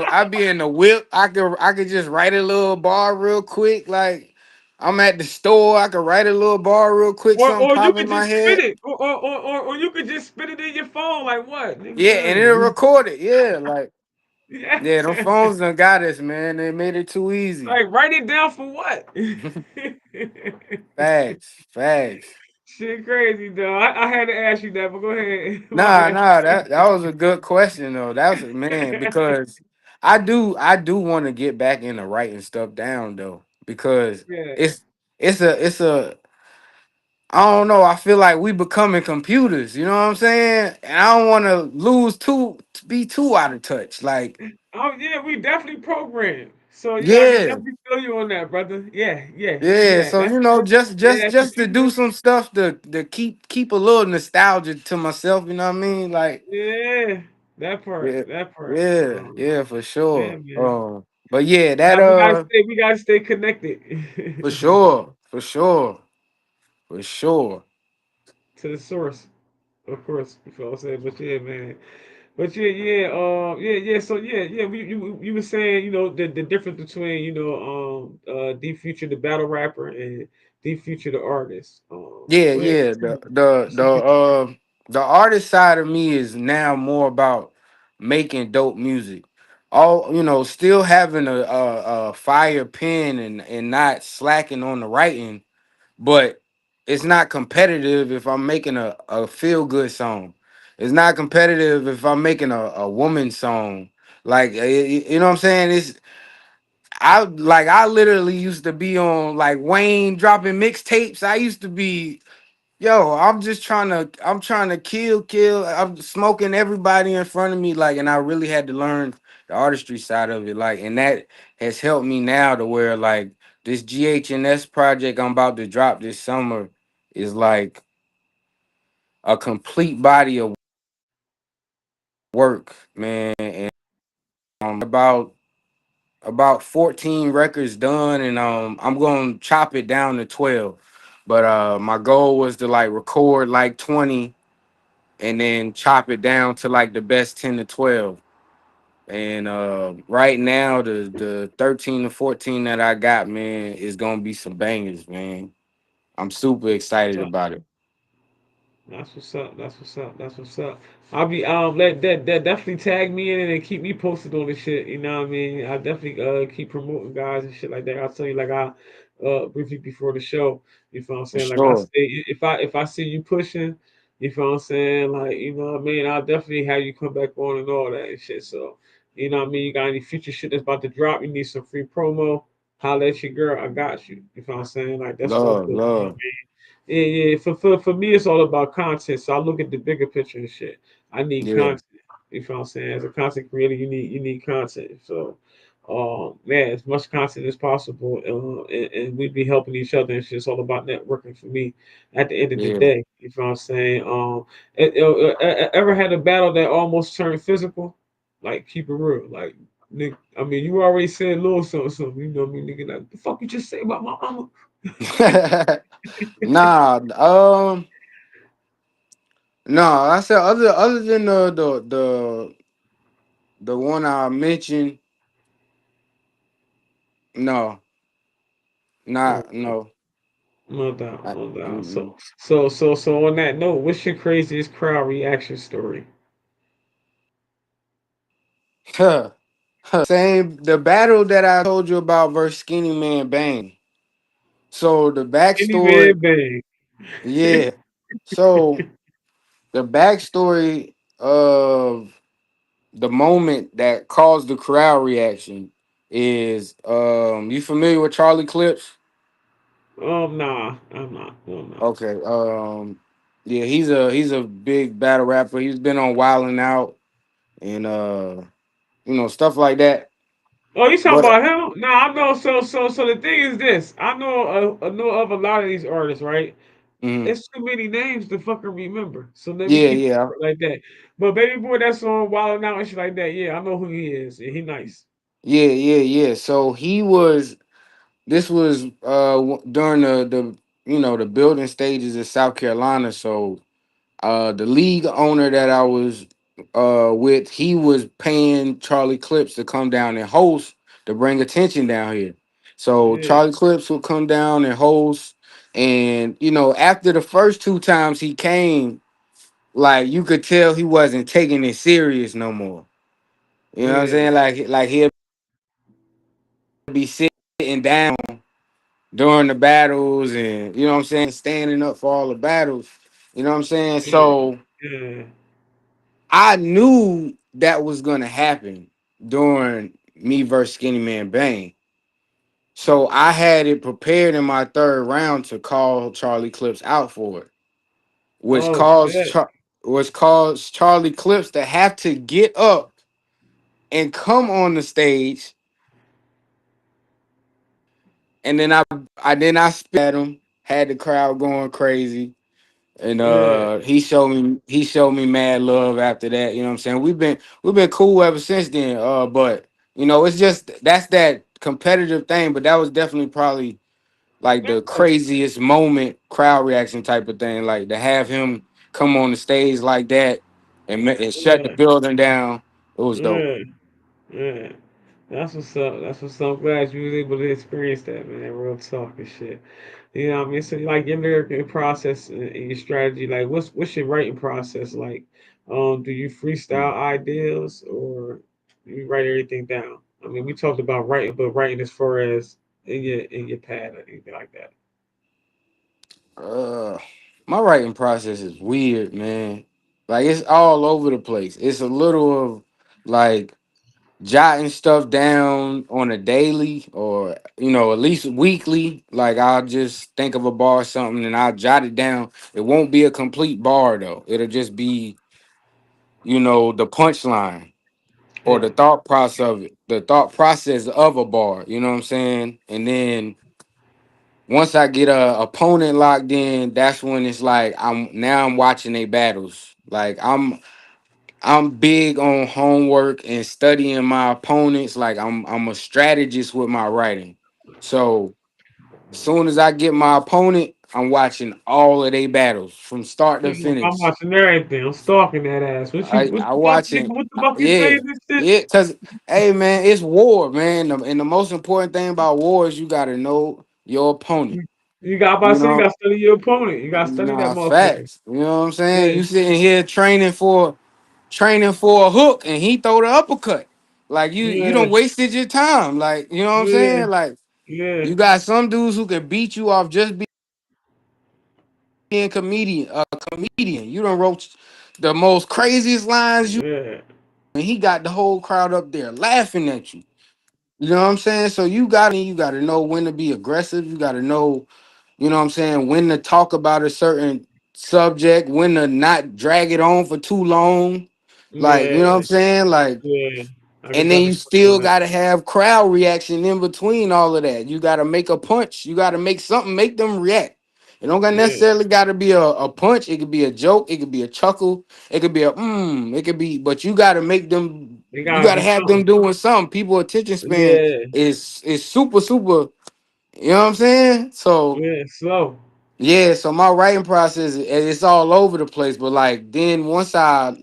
I be in the whip. I could just write a little bar real quick. Like I'm at the store, I could write a little bar real quick, something Or you pop in could my just spit head. it. Or you could just spit it in your phone. Like what? Yeah, and it'll Nigga, record it. Yeah, like yeah. yeah, them phones done got us, man. They made it too easy. Like write it down for what? Facts, facts. Shit crazy though. I had to ask you that, but go ahead. My Nah, bad. nah, that was a good question though. That was man because I do want to get back into writing stuff down though because Yeah. it's a I don't know. I feel like we becoming computers. You know what I'm saying? And I don't want to lose to be too out of touch. Like Oh yeah, we definitely programmed. So yeah, I can yeah, definitely feel you on that, brother. yeah. Yeah. So just Yeah, just that just to do computer. some stuff to keep a little nostalgia to myself. You know what I mean? Like Yeah, yeah, that part. yeah, yeah, for Yeah, sure. man. But yeah, that Now we gotta stay connected for sure, for sure, for sure. to the source, of course. You feel what I'm saying? But yeah, man. But yeah. So yeah. You were saying, the difference between, D Future the battle rapper and D Future the artist. Yeah, Go ahead. yeah. The artist side of me is now more about making dope music. All still having a fire pen and not slacking on the writing, but it's not competitive if I'm making a feel good song. It's not competitive if I'm making a woman song. Like you know what I'm saying? I literally used to be on like Wayne dropping mixtapes. I used to be, yo, I'm trying to kill. I'm smoking everybody in front of me, like, and I really had to learn the artistry side of it, like, and that has helped me now to where like this GHNS project I'm about to drop this summer is like a complete body of work, man, and about 14 records done, and I'm gonna chop it down to 12. But my goal was to like record like 20 and then chop it down to like the best 10 to 12. And right now the 13 to 14 that I got, man, is gonna be some bangers, man. I'm super excited about it. That's what's up. That's what's up. That's what's up. I'll be let that definitely tag me in it and keep me posted on the shit. You know what I mean? I definitely keep promoting guys and shit like that. I'll tell you like I briefly before the show. You feel what I'm For saying? Like I sure. say, if I see you pushing, you feel what I'm saying? Like, you know what I mean? I'll definitely have you come back on and all that and shit. So, you know what I mean? You got any future shit that's about to drop? You need some free promo? Holla at your girl. I got you. You feel what I'm saying? Like that's all Love, good. You know what love. I mean? Yeah. For me, it's all about content. So I look at the bigger picture and shit. I need Yeah, content. You feel what I'm saying? As a content creator, you need content. So, man, as much content as possible, and we be helping each other and shit. It's all about networking for me. At the end of the yeah. day, you feel what I'm saying? Ever had a battle that almost turned physical? Like, keep it real. Like, nigga, I mean, you already said a little something. You know what I mean, nigga? Like, the fuck you just say about my mama? Nah, no, I said other than the one I mentioned, no, Oh, not no. no doubt, I, no doubt. So, mm-mm. so on that note, what's your craziest crowd reaction story? Same the battle that I told you about versus Skinny Man Bang. So the Any backstory, man bang. yeah. So the backstory of the moment that caused the crowd reaction is you familiar with Charlie Clips? Nah, I'm not. No, I'm not. Okay. Yeah, he's a big battle rapper. He's been on Wild 'N Out and stuff like that. Oh, you talking But about him? Nah, I know. So the thing is this: I know of a lot of these artists, right? mhm. It's too many names to fucking remember. So let me Yeah, keep it yeah. short like that. But Baby Boy, that's on Wild 'N Out and shit like that. Yeah, I know who he is. And he nice. Yeah. So this was during the building stages of South Carolina. So the league owner that I was with, he was paying Charlie Clips to come down and host to bring attention down here. So Yeah, Charlie Clips would come down and host, and after the first two times he came, like you could tell he wasn't taking it serious no more. You know what I'm yeah, saying? Like he'll be sitting down during the battles, and you know what I'm saying, standing up for all the battles. You know what I'm saying? yeah, So yeah. I knew that was gonna happen during me versus Skinny Man Bang. So I had it prepared in my third round to call Charlie Clips out for it, which Oh caused shit. Charlie Clips to have to get up and come on the stage, and then I spit at him, had the crowd going crazy. And Yeah. he showed me mad love after that. You know what I'm saying? We've been cool ever since then. But You know, it's just that's that competitive thing. But that was definitely probably like the craziest moment, crowd reaction type of thing. Like to have him come on the stage like that and shut the Yeah, building down. It was dope. yeah, yeah. That's what's up. That's what's up. I'm glad you was able to experience that, man. Real talk and shit. You know what I mean? So like your lyrical process and your strategy, like what's your writing process like? Do you freestyle ideas or you write everything down? I mean, we talked about writing, but writing as far as in your pad or anything like that. Uh, my writing process is weird, man. Like it's all over the place. It's a little of like jotting stuff down on a daily or at least weekly. Like I'll just think of a bar or something and I'll jot it down. It won't be a complete bar though. It'll just be, the punchline or Yeah, the thought process of a bar, you know what I'm saying? And then once I get a opponent locked in, that's when it's like I'm watching their battles. Like I'm big on homework and studying my opponents. Like I'm a strategist with my writing. So as soon as I get my opponent, I'm watching all of their battles from start to I'm finish. watching everything. I'm stalking that ass. What I the fuck, nigga? watching, What the fuck you yeah, saying this shit? yeah. Cause hey man, it's war, man. And the most important thing about war is you gotta know your opponent. You got about You to say you got know, to study your opponent. You got to study that nah, motherfucker. facts. You know what I'm saying? Yeah, You sitting here training for a hook and he throw the uppercut. Like you yeah, don't wasted your time. Like, you know what I'm yeah, saying? Like yeah, you got some dudes who can beat you off just being a comedian. You don't wrote the most craziest lines yeah, and he got the whole crowd up there laughing at you. You know what I'm saying? So you gotta know when to be aggressive. You gotta know, you know what I'm saying, when to talk about a certain subject, when to not drag it on for too long. Like, you know what I'm yeah, saying? Like, yeah. I can and then definitely you feel you still on that. got to have crowd reaction in between all of that. You got to make a punch. You got to make something, make them react. It don't got Yeah, necessarily got to be a punch. It could be a joke. It could be a chuckle. It could be it could be, but you got to make them, it you gotta got to be have them something. doing something. People attention span Yeah, is super, super, you know what I'm saying? So, yeah, slow. yeah, so my writing process, it's all over the place. But like, then once I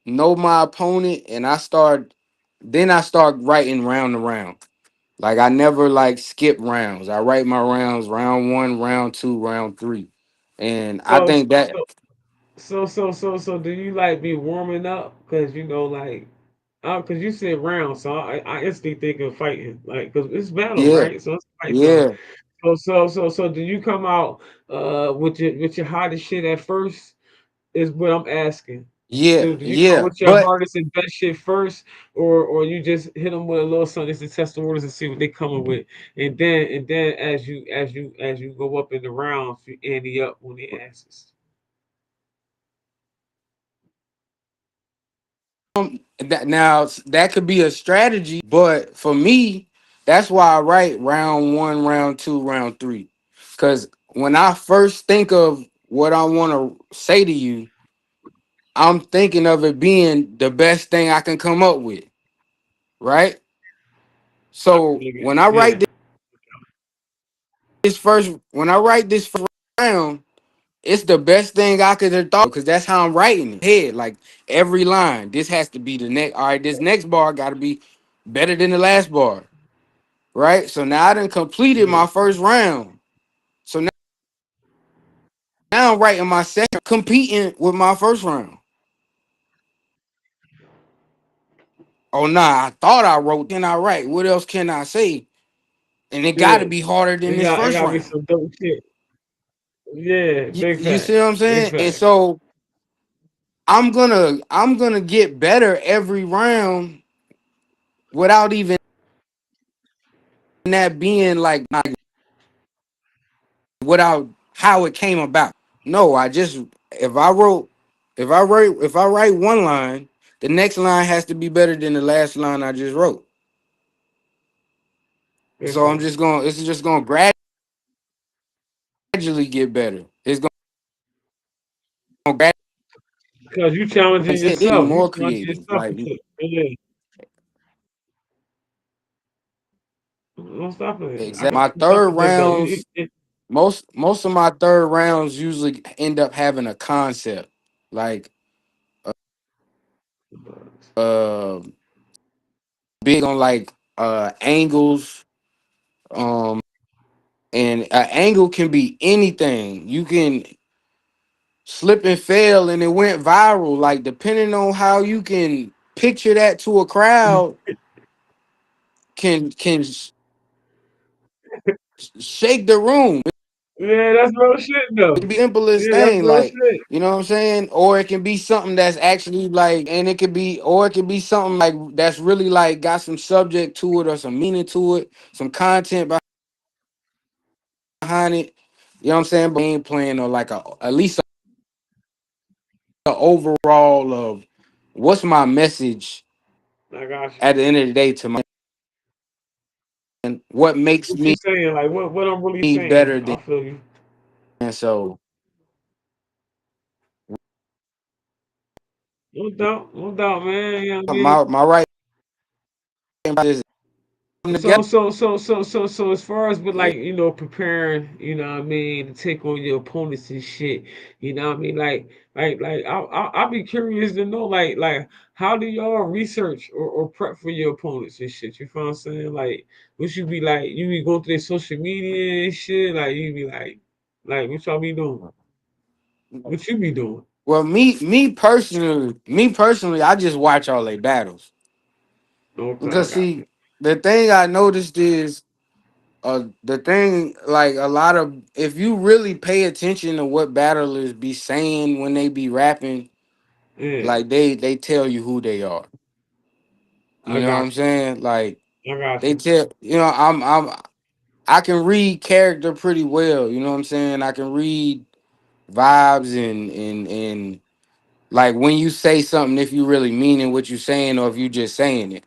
know my opponent and I start writing round to round. Like I never like skip rounds. I write my rounds round one, round two, round three. And I So, think that so, do you like be warming up? Cause like, cause you said round, so I instantly think of fighting, like, cause it's battle, yeah, right? So it's fight time. yeah, So, do you come out with your hottest shit at first? Is what I'm asking. yeah, Do you come yeah. with your But hardest and best shit first, or you just hit them with a little something just to test the waters and see what they coming with, and then as you go up in the rounds, you ante up on the asses. that could be a strategy. But for me, that's why I write round one, round two, round three. Cause when I first think of what I want to say to you, I'm thinking of it being the best thing I can come up with, right? So when I Yeah, write this first round, it's the best thing I could have thought because that's how I'm writing it. Head like every line. This has to be the next. All right, this next bar got to be better than the last bar, right? So now I done completed yeah. my first round. So now I'm writing my second, competing with my first round. Oh nah, I thought I wrote, then I write. What else can I say? And it got Yeah, to be harder than this it first got to be round. some dope shit. Yeah, big You see what facts, I'm big saying? And facts. so I'm gonna get better every round without even that being like without how it came about. No, I just if I write one line, the next line has to be better than the last line I just wrote. Big So facts. it's just gonna gradually get better. It's gonna Because you challenging gradually get yourself. You more challenging creative. yourself Like and shit. Yeah, Don't stop it. I Exactly. got My you fucked third with that though. rounds, most of my third rounds usually end up having a concept, like uh big on like angles, um, and an angle can be anything. You can slip and fail, and it went viral. Like depending on how you can picture that to a crowd, can shake the room. Yeah, that's real shit It though. can be the simplest Yeah, that's thing, real like shit. you know what I'm saying, or it can be something that's actually like, and it could be, or it could be something like that's really like got some subject to it or some meaning to it, some content behind it. You know what I'm saying? But game plan or like a at least a overall of what's my message I got you. at the end of the day to my, and what makes What you me saying? Like what I'm really saying. better than. I feel you. And so No doubt, man. You know what I mean? my right is So together. so so so so so as far as with Yeah. like preparing, what I mean, to take on your opponents and shit, what I mean, like I'll be curious to know like how do y'all research or prep for your opponents and shit? You feel what I'm saying? Like what you be like? You be going through their social media and shit. Like you be like what y'all be doing? What you be doing? Well, me personally, I just watch all their battles Okay, I because got see, the thing I noticed is the thing like a lot of if you really pay attention to what battlers be saying when they be rapping, you. Yeah, like they tell you who they are. I You know what I'm got saying? Like you. I got they you. tell I can read character pretty well. You know what I'm saying? I can read vibes and like when you say something, if you really meaning what you saying or if you just saying it.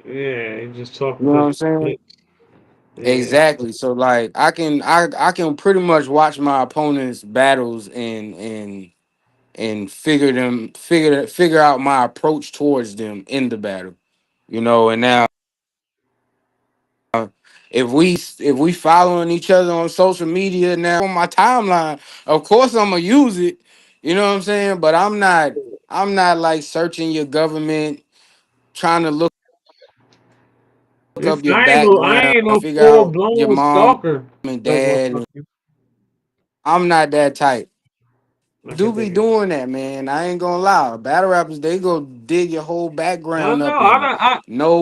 Yeah, you just You talking know what because I'm saying? you yeah. Exactly. So like I can pretty much watch my opponent's battles and figure out my approach towards them in the battle. You know, and now if we following each other on social media now on my timeline, of course I'm gonna use it. You know what I'm saying? But I'm not like searching your government, trying to look It's up your I background, ain't no figure full out your blown mom stalker. and Like dad. And motherfucker. I'm not that type. I Do can be dig it. doing that, man. I ain't gonna lie. Battle rappers, they go dig your whole I background know. up and no,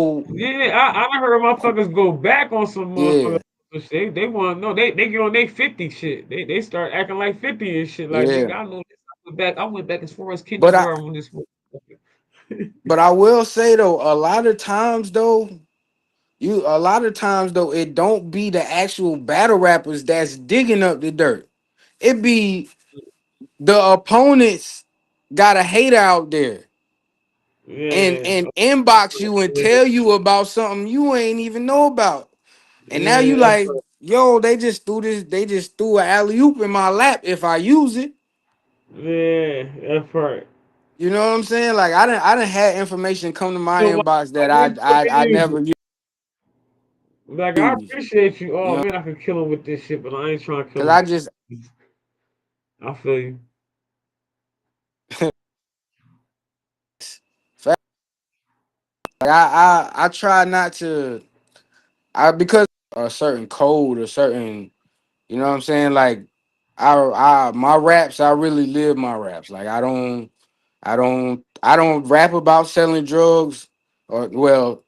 I done heard motherfuckers go back on some yeah, motherfuckers. They want to know. They get on they 50 shit. They start acting like 50 and shit. Like yeah. nigga, I know this. I went back as far as But I kindergarten when this motherfucker. but I will say though, a lot of times though, it don't be the actual battle rappers that's digging up the dirt. It be the opponents got a hater out there Yeah. and inbox you and tell you about something you ain't even know about. And now you Yeah, that's like, right. yo, they just threw an alley oop in my lap if I use it. Yeah, that's right. You know what I'm saying? Like I didn't have information come to my So inbox why that would you fucking I use it? never Like I use. appreciate you. You Oh know, man, I could kill him with this shit, but I ain't trying to kill because him. I just I feel you. like I try not to because a certain code or certain, you know what I'm saying? Like I my raps, I really live my raps. Like I don't rap about selling drugs or well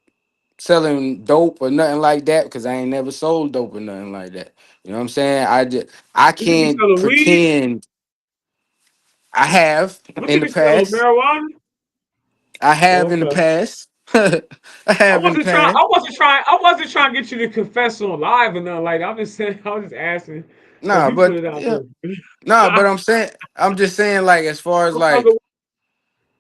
selling dope or nothing like that because I ain't never sold dope or nothing like that. You know what I'm saying? I What you be can't selling weed? pretend I have What in you the be selling past. marijuana? I have in the Okay. past. I have in the past. I wasn't trying to get you to confess on live or nothing like that. I'm just saying I was just asking because Nah, you put but it out yeah, there. nah, but I'm just saying like as far as Motherfucker,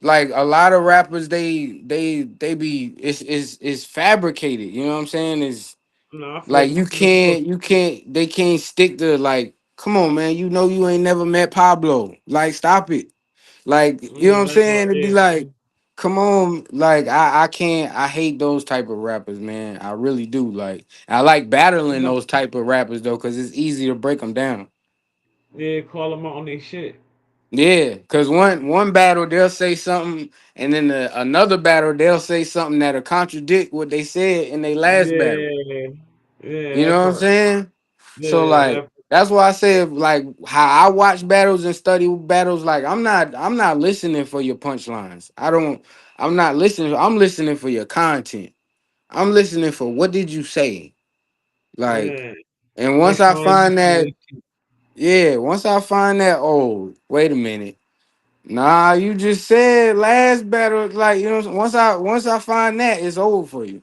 like a lot of rappers they be it's fabricated, you know what I'm saying? Is no, I feel like you. No bullshit. they can't stick to like come on man, you know you ain't never met Pablo. Like stop it. Like, you know what I'm That's saying? right. It'd be like Yeah. come on, like I can't. I hate those type of rappers, man. I really do. Like I like battling No. those type of rappers though, because it's easy to break them down. Yeah, call them out on their shit. Yeah, because one battle they'll say something, and then another battle they'll say something that'll contradict what they said in their last battle. Yeah, yeah, You know that what I'm part. saying? So Yeah, like that. that's why I said like how I watch battles and study battles. Like I'm not listening for your punchlines. I'm not listening. I'm listening for your content. I'm listening for what did you say? Like, Yeah. and once Next I time you find see that, that shit. yeah, once I find that, oh, wait a minute. Nah, you just said last battle, like you know. Once I find that, it's over for you.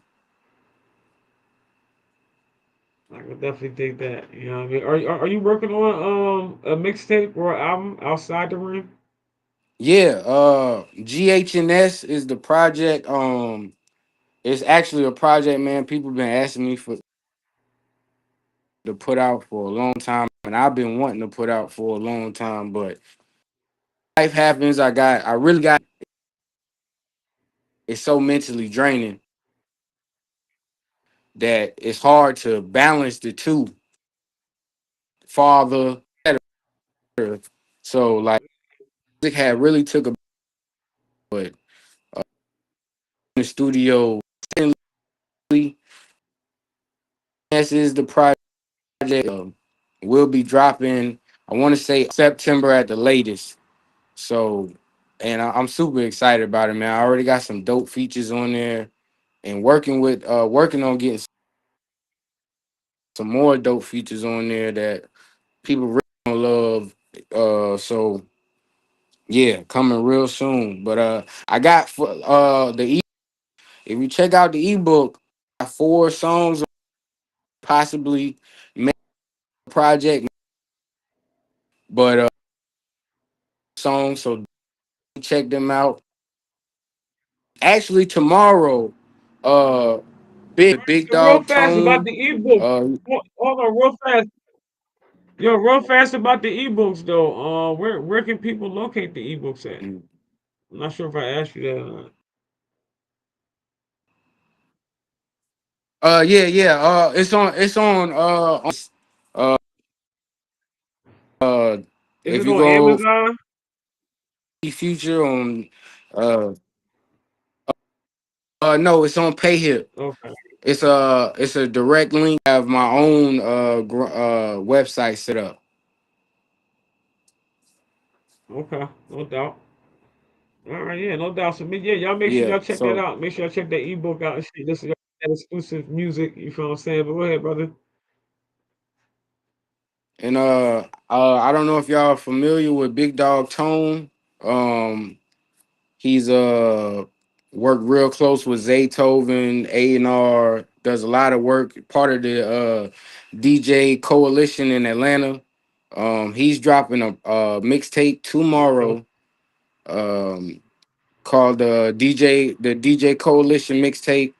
I could definitely dig that. You know what I mean? Are you working on a mixtape or an album outside the ring? Yeah, GHNS is the project. It's actually a project, man. People been asking me for to put out for a long time, and I've been wanting to put out for a long time. But life happens. I really got. It's so mentally draining that it's hard to balance the two. Father, so like, music had really took a but in the studio. This is the project. Will be dropping. I want to say September at the latest. So, and I'm super excited about it, man. I already got some dope features on there, and working on getting some more dope features on there that people really gonna love. So yeah, coming real soon. But I got for if you check out the ebook, I got 4 songs possibly make a project, but songs. So check them out. Actually, tomorrow, uh, big So real dog fast about Tone. the ebook. Uh, Hold on, real fast. Yo, real fast about the ebooks though. Where can people locate the ebooks at? I'm not sure if I asked you that or not. yeah. Uh, uh, Is if it you on go Amazon? future on, uh, no, it's on PayHip. Okay, It's a direct link. I have my own website set up. okay, no doubt. All right, yeah, no doubt. So, yeah, y'all make sure Yeah. y'all check that So out. Make sure y'all check that ebook out and shit. Listen to that exclusive music. You feel what I'm saying? But go ahead, brother. and I don't know if y'all are familiar with Big Dog Tone. Um, He's worked real close with Zaytoven, A&R, does a lot of work, part of the DJ coalition in Atlanta. He's dropping a mixtape Okay, tomorrow, called the DJ Coalition mixtape.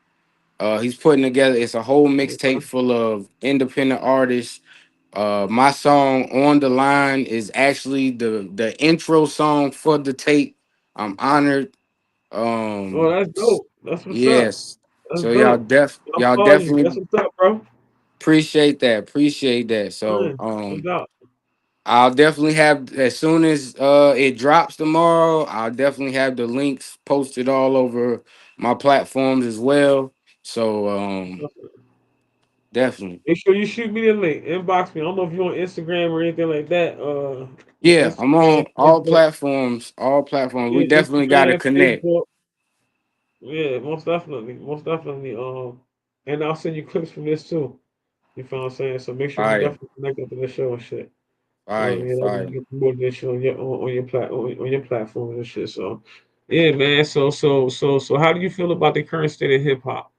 He's putting together, it's a whole mixtape okay. full of independent artists. My song On the Line is actually the intro song for the tape. I'm honored. Oh, um that's dope. That's what's up. yes, That's so dope. I'm y'all following you. That's definitely what's up, bro. appreciate that. So Man, no doubt. I'll definitely have, as soon as it drops tomorrow, I'll definitely have the links posted all over my platforms as well. So definitely. Make sure you shoot me the link. Inbox me. I don't know if you're on Instagram or anything like that. Yeah, I'm Instagram, on all Facebook. platforms, we Yeah, definitely got to Instagram, connect. Facebook. Yeah, most definitely. Most definitely. And I'll send you clips from this too. You feel what I'm saying? So make sure we Fire, definitely connect after the show and shit. fire, Yeah, that way fire. you get more than on your on your platform and shit. So yeah, man. So how do you feel about the current state of hip hop?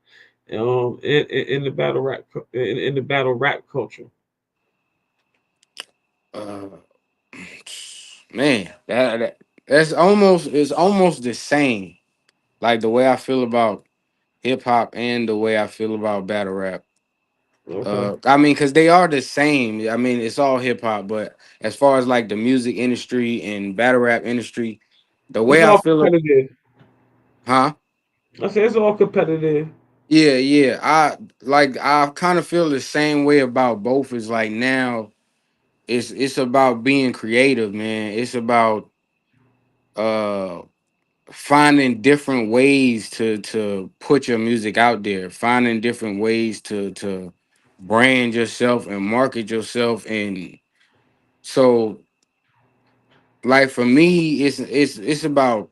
In the battle rap in the battle rap culture. uh Man, that's almost, it's almost the same. Like the way I feel about hip hop and the way I feel about battle rap. Okay. I mean, because they are the same. I mean, it's all hip hop, but as far as like the music industry and battle rap industry, the It's way I all feel it, competitive. Huh? I said it's all competitive. Yeah, yeah. I kind of feel the same way about both. Is like now it's about being creative, man. It's about uh finding different ways to put your music out there, finding different ways to brand yourself and market yourself. And so like for me, it's about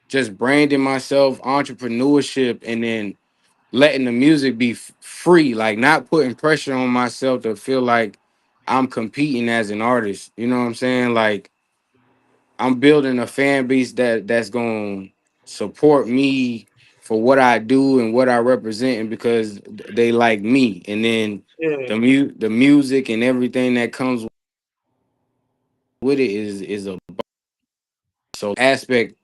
just branding myself, entrepreneurship, and then letting the music be free, like not putting pressure on myself to feel like I'm competing as an artist. You know what I'm saying? Like I'm building a fan base that's going to support me for what I do and what I represent, and because they like me. And then Yeah, the music and everything that comes with it is a so aspect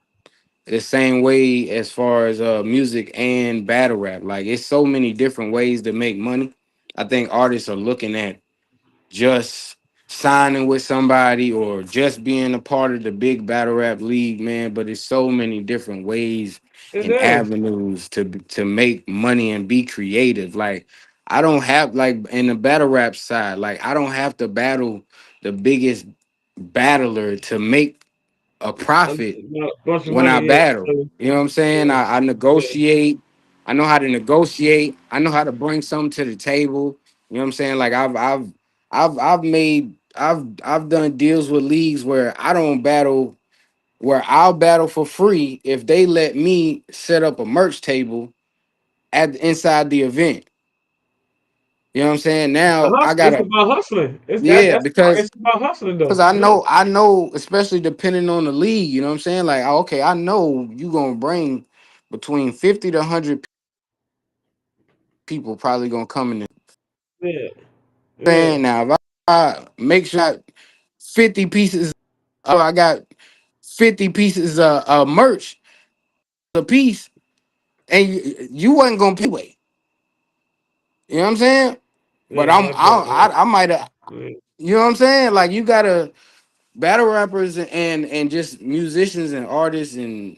the same way as far as music and battle rap. Like it's so many different ways to make money. I think artists are looking at just signing with somebody or just being a part of the big battle rap league, man. But it's so many different ways it and is. avenues to make money and be creative. Like I don't have like in the battle rap side, like I don't have to battle the biggest battler to make a profit A bunch of when I money. Yeah, battle. You know what I'm saying? yeah, I yeah. negotiate. I know how to negotiate. I know how to bring something to the table. You know what I'm saying? Like I've done deals with leagues where I don't battle, where I'll battle for free if they let me set up a merch table at inside the event. You know what I'm saying? Now I It's gotta, about hustling. It's that. yeah, That's because it's about hustling though. I You know. I know, especially depending on the league, you know what I'm saying? Like, okay, I know you gonna bring between 50 to 100 people probably gonna come in the Yeah, yeah. fan. Now, if I make sure I 50 pieces, oh, I got 50 pieces of merch a piece, and you wasn't gonna pay away. You know what I'm saying? But Yeah, that part. Yeah, I might have, yeah. you know what I'm saying? Like, you gotta battle rappers and just musicians and artists and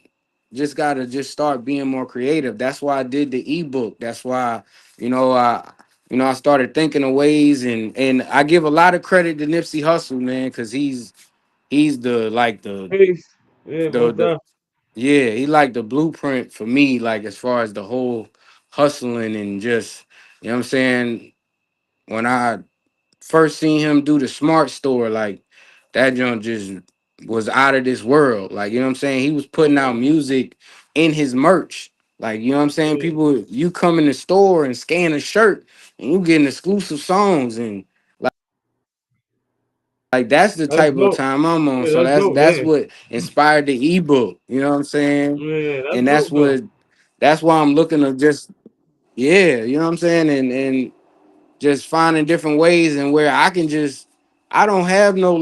just gotta just start being more creative. That's why I did the ebook. That's why you know I started thinking of ways, and I give a lot of credit to Nipsey Hussle, man, because he's the like Peace. Yeah, most the definitely. yeah, he like the blueprint for me, like as far as the whole hustling and just, you know what I'm saying, when I first seen him do the smart store, like that junk just was out of this world. Like, you know what I'm saying? He was putting out music in his merch. Like, you know what I'm saying? Yeah, People, you come in the store and scan a shirt and you getting exclusive songs, and like that's the that's type of dope. time I'm on. Yeah, So that's dope. that's Yeah, what inspired the ebook. You know what I'm saying? yeah, that's And dope though. that's why I'm looking to just, yeah, you know what I'm saying? And just finding different ways and where I can just, I don't have no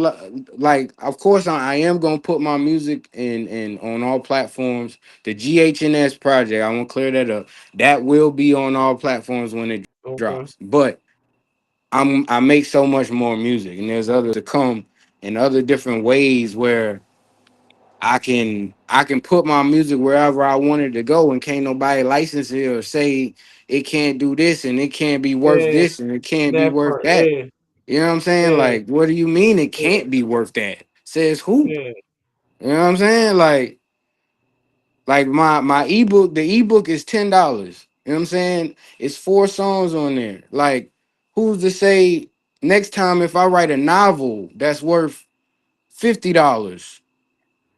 like, of course I am gonna put my music in on all platforms. The GHNS project, I want to clear that up. That will be on all platforms when it Okay. drops. But I make so much more music, and there's others to come in other different ways where I can put my music wherever I want it to go, and can't nobody license it or say it can't do this and it can't be worth Yeah, this and it can't be that worth part. that. Yeah, You know what I'm saying? yeah, Like, what do you mean it yeah, can't be worth that? Says who? yeah, You know what I'm saying? Like my ebook, the ebook is $10. You know what I'm saying? It's 4 songs on there. Like, who's to say next time if I write a novel that's worth $50?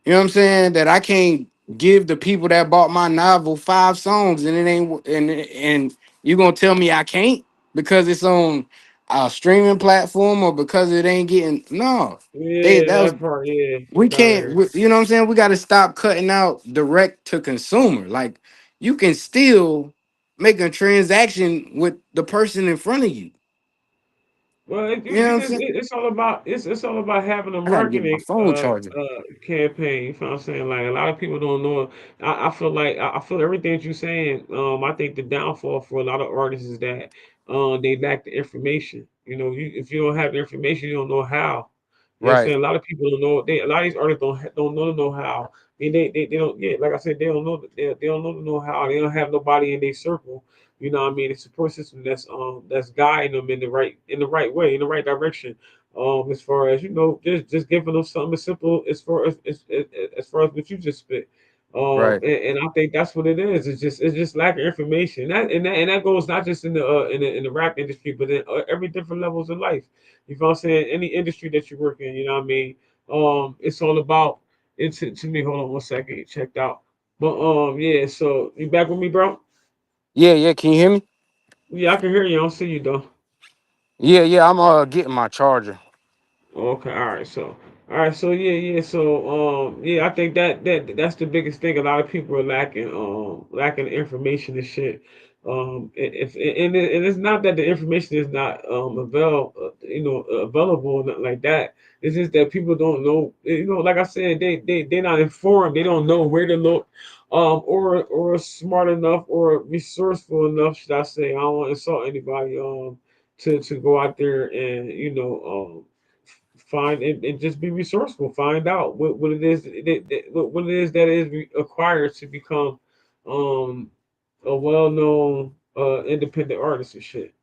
You know what I'm saying? That I can't give the people that bought my novel 5 songs, and it ain't, and you gonna tell me I can't because it's on a streaming platform, or because it ain't getting, no. yeah. That was, That part. Yeah, we got can't, her. you know what I'm saying? We got to stop cutting out direct to consumer. Like, you can still make a transaction with the person in front of you. Well, You know what I'm saying? it's all about it's all about having a I gotta get my marketing phone charger. campaign. You know what I'm saying? Like a lot of people don't know. I feel like I feel everything that you're saying. I think the downfall for a lot of artists is that they lack the information. You know, if you don't have the information, you don't know how. You know what I'm Right. saying? A lot of people don't know. A lot of these artists don't know the know how. I mean, they don't. Yeah, like I said, they don't know. They don't know the know how. They don't have nobody in their circle. You know what I mean? A support system that's guiding them in the right way, in the right direction. As far as just giving them something as simple as far as what you just spit. Right. And I think that's what it is. It's just lack of information. And that goes not just in the rap industry, but in every different levels of life. You know what I'm saying? Any industry that you work in, you know what I mean? It's all about it to me. Hold on one second, you checked out. But yeah, so you back with me, bro? Yeah, yeah. Can you hear me? Yeah, I can hear you. I don't see you though. Yeah, yeah. I'm getting my charger. Okay, all right, so yeah, I think that's the biggest thing. A lot of people are lacking information and shit. If and it's not that the information is not available or nothing like that. It's just that people don't know. Like I said, they're not informed. They don't know where to look, or smart enough or resourceful enough, should I say? I don't want to insult anybody. To go out there and find and just be resourceful. Find out what it is what it is that is acquired to become um a well known independent artist and shit.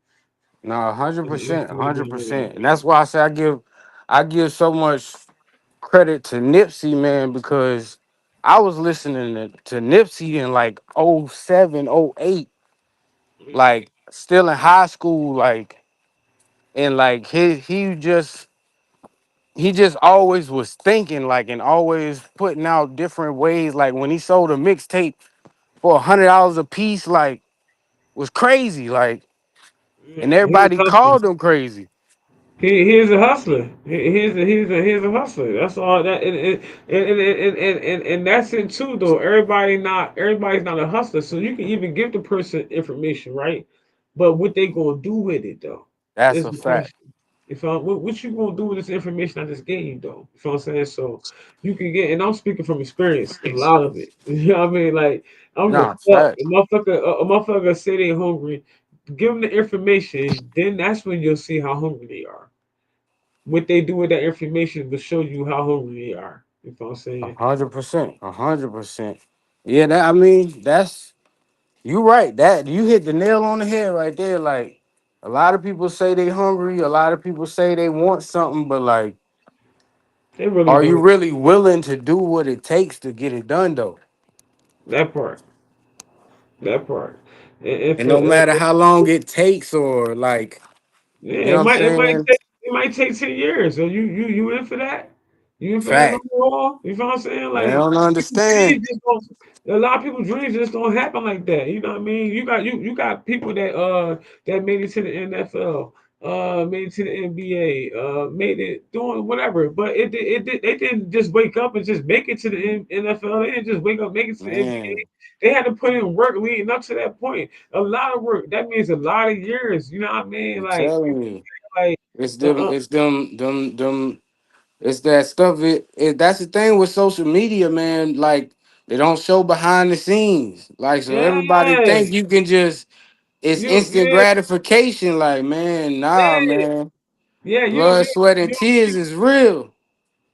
No, hundred That's percent, what it 100%, is. and that's why I say I give so much credit to Nipsey, man, because I was listening to Nipsey in like '07, '08, like still in high school, like, and like he just always was thinking, like, and always putting out different ways. Like when he sold a mixtape for $100 a piece, like, was crazy, like, and He's everybody a hustler. called him crazy. He is a hustler. He's a hustler. That's all that and that's it too though. Everybody's not a hustler. So you can even give the person information, right? But what they gonna do with it though That's is a the fact. question. What you gonna do with this information I just gave you though? You know what I'm saying? So you can get, and I'm speaking from experience, a lot of it. You know what I mean? Like I don't give a Nah, fuck. fact. A motherfucker say they hungry, give them the information, then that's when you'll see how hungry they are. What they do with that information will show you how hungry they are. You know what I'm A saying? hundred percent, 100%. Yeah, that I mean, that's you right. That you hit the nail on the head right there. Like a lot of people say they hungry, a lot of people say they want something, but like, They really are you don't. really willing to do what it takes to get it done though? That part. That part. And And for no matter how long it takes, or like, yeah, you know what I'm saying? it might take 10 years. So you in for that? You in for that Fact. overall? You know what I'm saying? They Like don't people's understand. dreams just don't, a lot of people's dreams just don't happen like that. You know what I mean? You got people that made it to the NFL, made it to the NBA, made it doing whatever. But they didn't just wake up and just make it to the NFL. They didn't just wake up, make it to the Man, NBA. They had to put in work leading up to that point. A lot of work. That means a lot of years. You know what I mean? I'm Like telling you. like It's uh, them, it's them. It's that stuff. That's the thing with social media, man. Like they don't show behind the scenes. Like so everybody yeah, think you can just it's instant yeah, gratification. Like, man, nah, yeah, man. yeah. Blood, sweat, You and don't see, tears is real.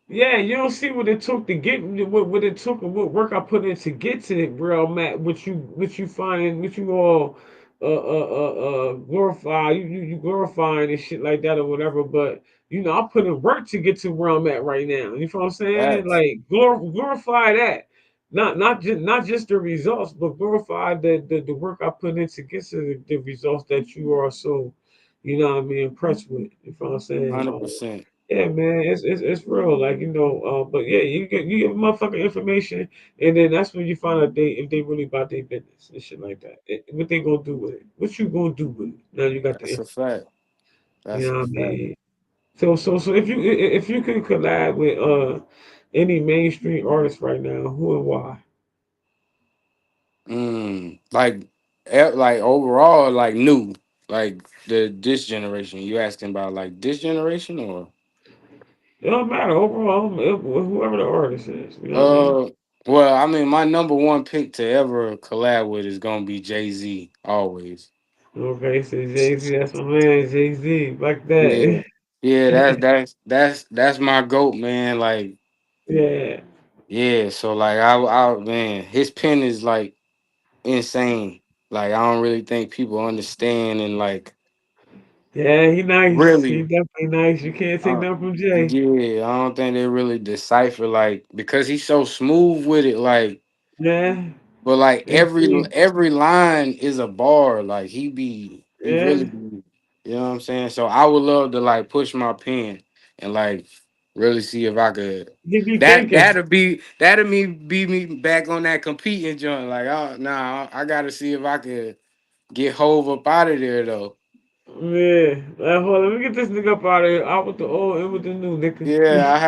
yeah, you don't see what it took to get what it took and what work I put in to get to it, bro, Matt. What you find, what you all glorify, you glorifying and shit like that or whatever. But I put in work to get to where I'm at right now. You know what I'm saying? Facts. Like glorify that. Not just the results, but glorify the work I put in to get to the results that you are so, what I mean, impressed with. You know what I'm saying? 100%. Yeah, man, it's real. Like but yeah, you give a motherfucker information, and then that's when you find out if they really about their business and shit like that. What they gonna do with it? What you gonna do with it? Now you got the That's a info. fact. You That's know a what I fact. mean? So if you could collab with any mainstream artist right now, who and why? Like, like overall, like new, like this generation. You asking about like this generation or? It don't matter overall. Whoever the artist is, you know what I mean? Uh, well, I mean, my number one pick to ever collab with is gonna be Jay-Z, always. Okay, so Jay Z, that's my man, Jay Z, like Yeah, that. Yeah, that's my goat, man. Like, Yeah. yeah, so like I man, his pen is like insane. Like I don't really think people understand and like Yeah, he nice. He really definitely nice. You can't take uh, nothing from Jay. yeah, I don't think they really decipher like because he's so smooth with it, like Yeah. but like It's sweet. every line is a bar. Like he really Yeah. be, you know what I'm saying? So I would love to like push my pen and like really see if I could He be thinking. that'll be me back on that competing joint. Like nah, I gotta see if I could get Hove up out of there though. Yeah. Hold on, let me get this nigga up out of here. Out with the old and with the new, nigga. Yeah, I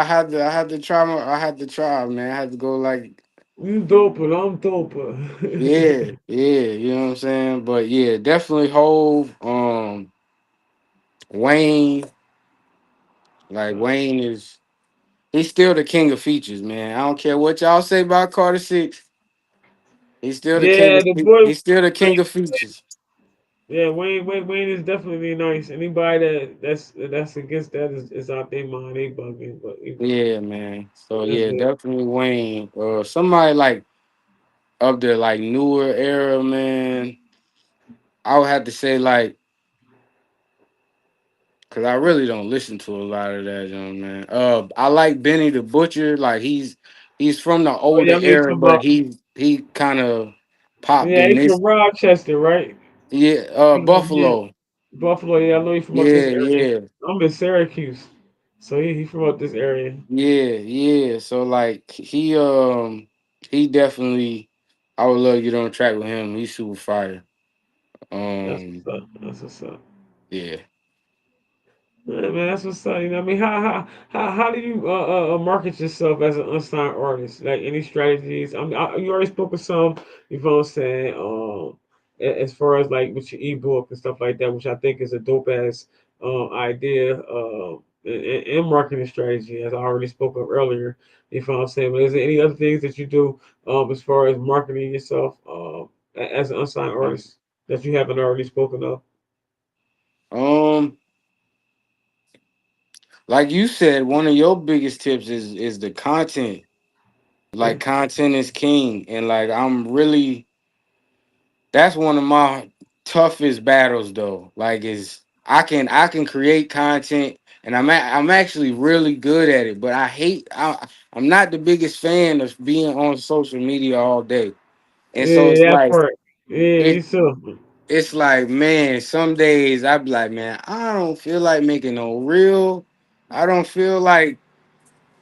had to try I had to try, man. I had to go like You doper, I'm doper. you know what I'm saying? But yeah, definitely Hove, Wayne, like Wayne is he's still the king of features, man. I don't care what y'all say about Carter Six. Yeah, the boy. He's still the king of features. Yeah, Wayne is definitely nice. Anybody that's against that is out their mind. They bugging, but you know Yeah, man. So that's yeah, it. definitely Wayne. Or somebody like of the like newer era, man. I would have to say like, cause I really don't listen to a lot of that, young man. I like Benny the Butcher. Like he's from the Oh yeah, older I know you era, talking but about. he kind of popped Yeah, in he's this. from Rochester, right? Yeah, Yeah, Buffalo. Buffalo. Yeah, I know he's from up this Yeah, area. yeah, I'm in Syracuse, so he from up this area. yeah. So like he definitely I would love to get on track with him. He's super fire. That's Um, what's up. That's what's up. yeah. Yeah, man, that's what's up. You know, what I mean, how do you market yourself as an unsigned artist? Like any strategies? You already spoke of some. You know what I'm saying? As far as like with your ebook and stuff like that, which I think is a dope ass idea. And marketing strategy, as I already spoke of earlier. You know what I'm saying? But is there any other things that you do as far as marketing yourself as an unsigned artist that you haven't already spoken of? Um, like you said, one of your biggest tips is the content. Yeah, Like content is king, and like I'm really that's one of my toughest battles though. Like is I can create content, and I'm actually really good at it, but I'm not the biggest fan of being on social media all day, and so yeah, that part. Yeah, me it too. it's like man, some days I be like man, I don't feel like making no reel. I don't feel like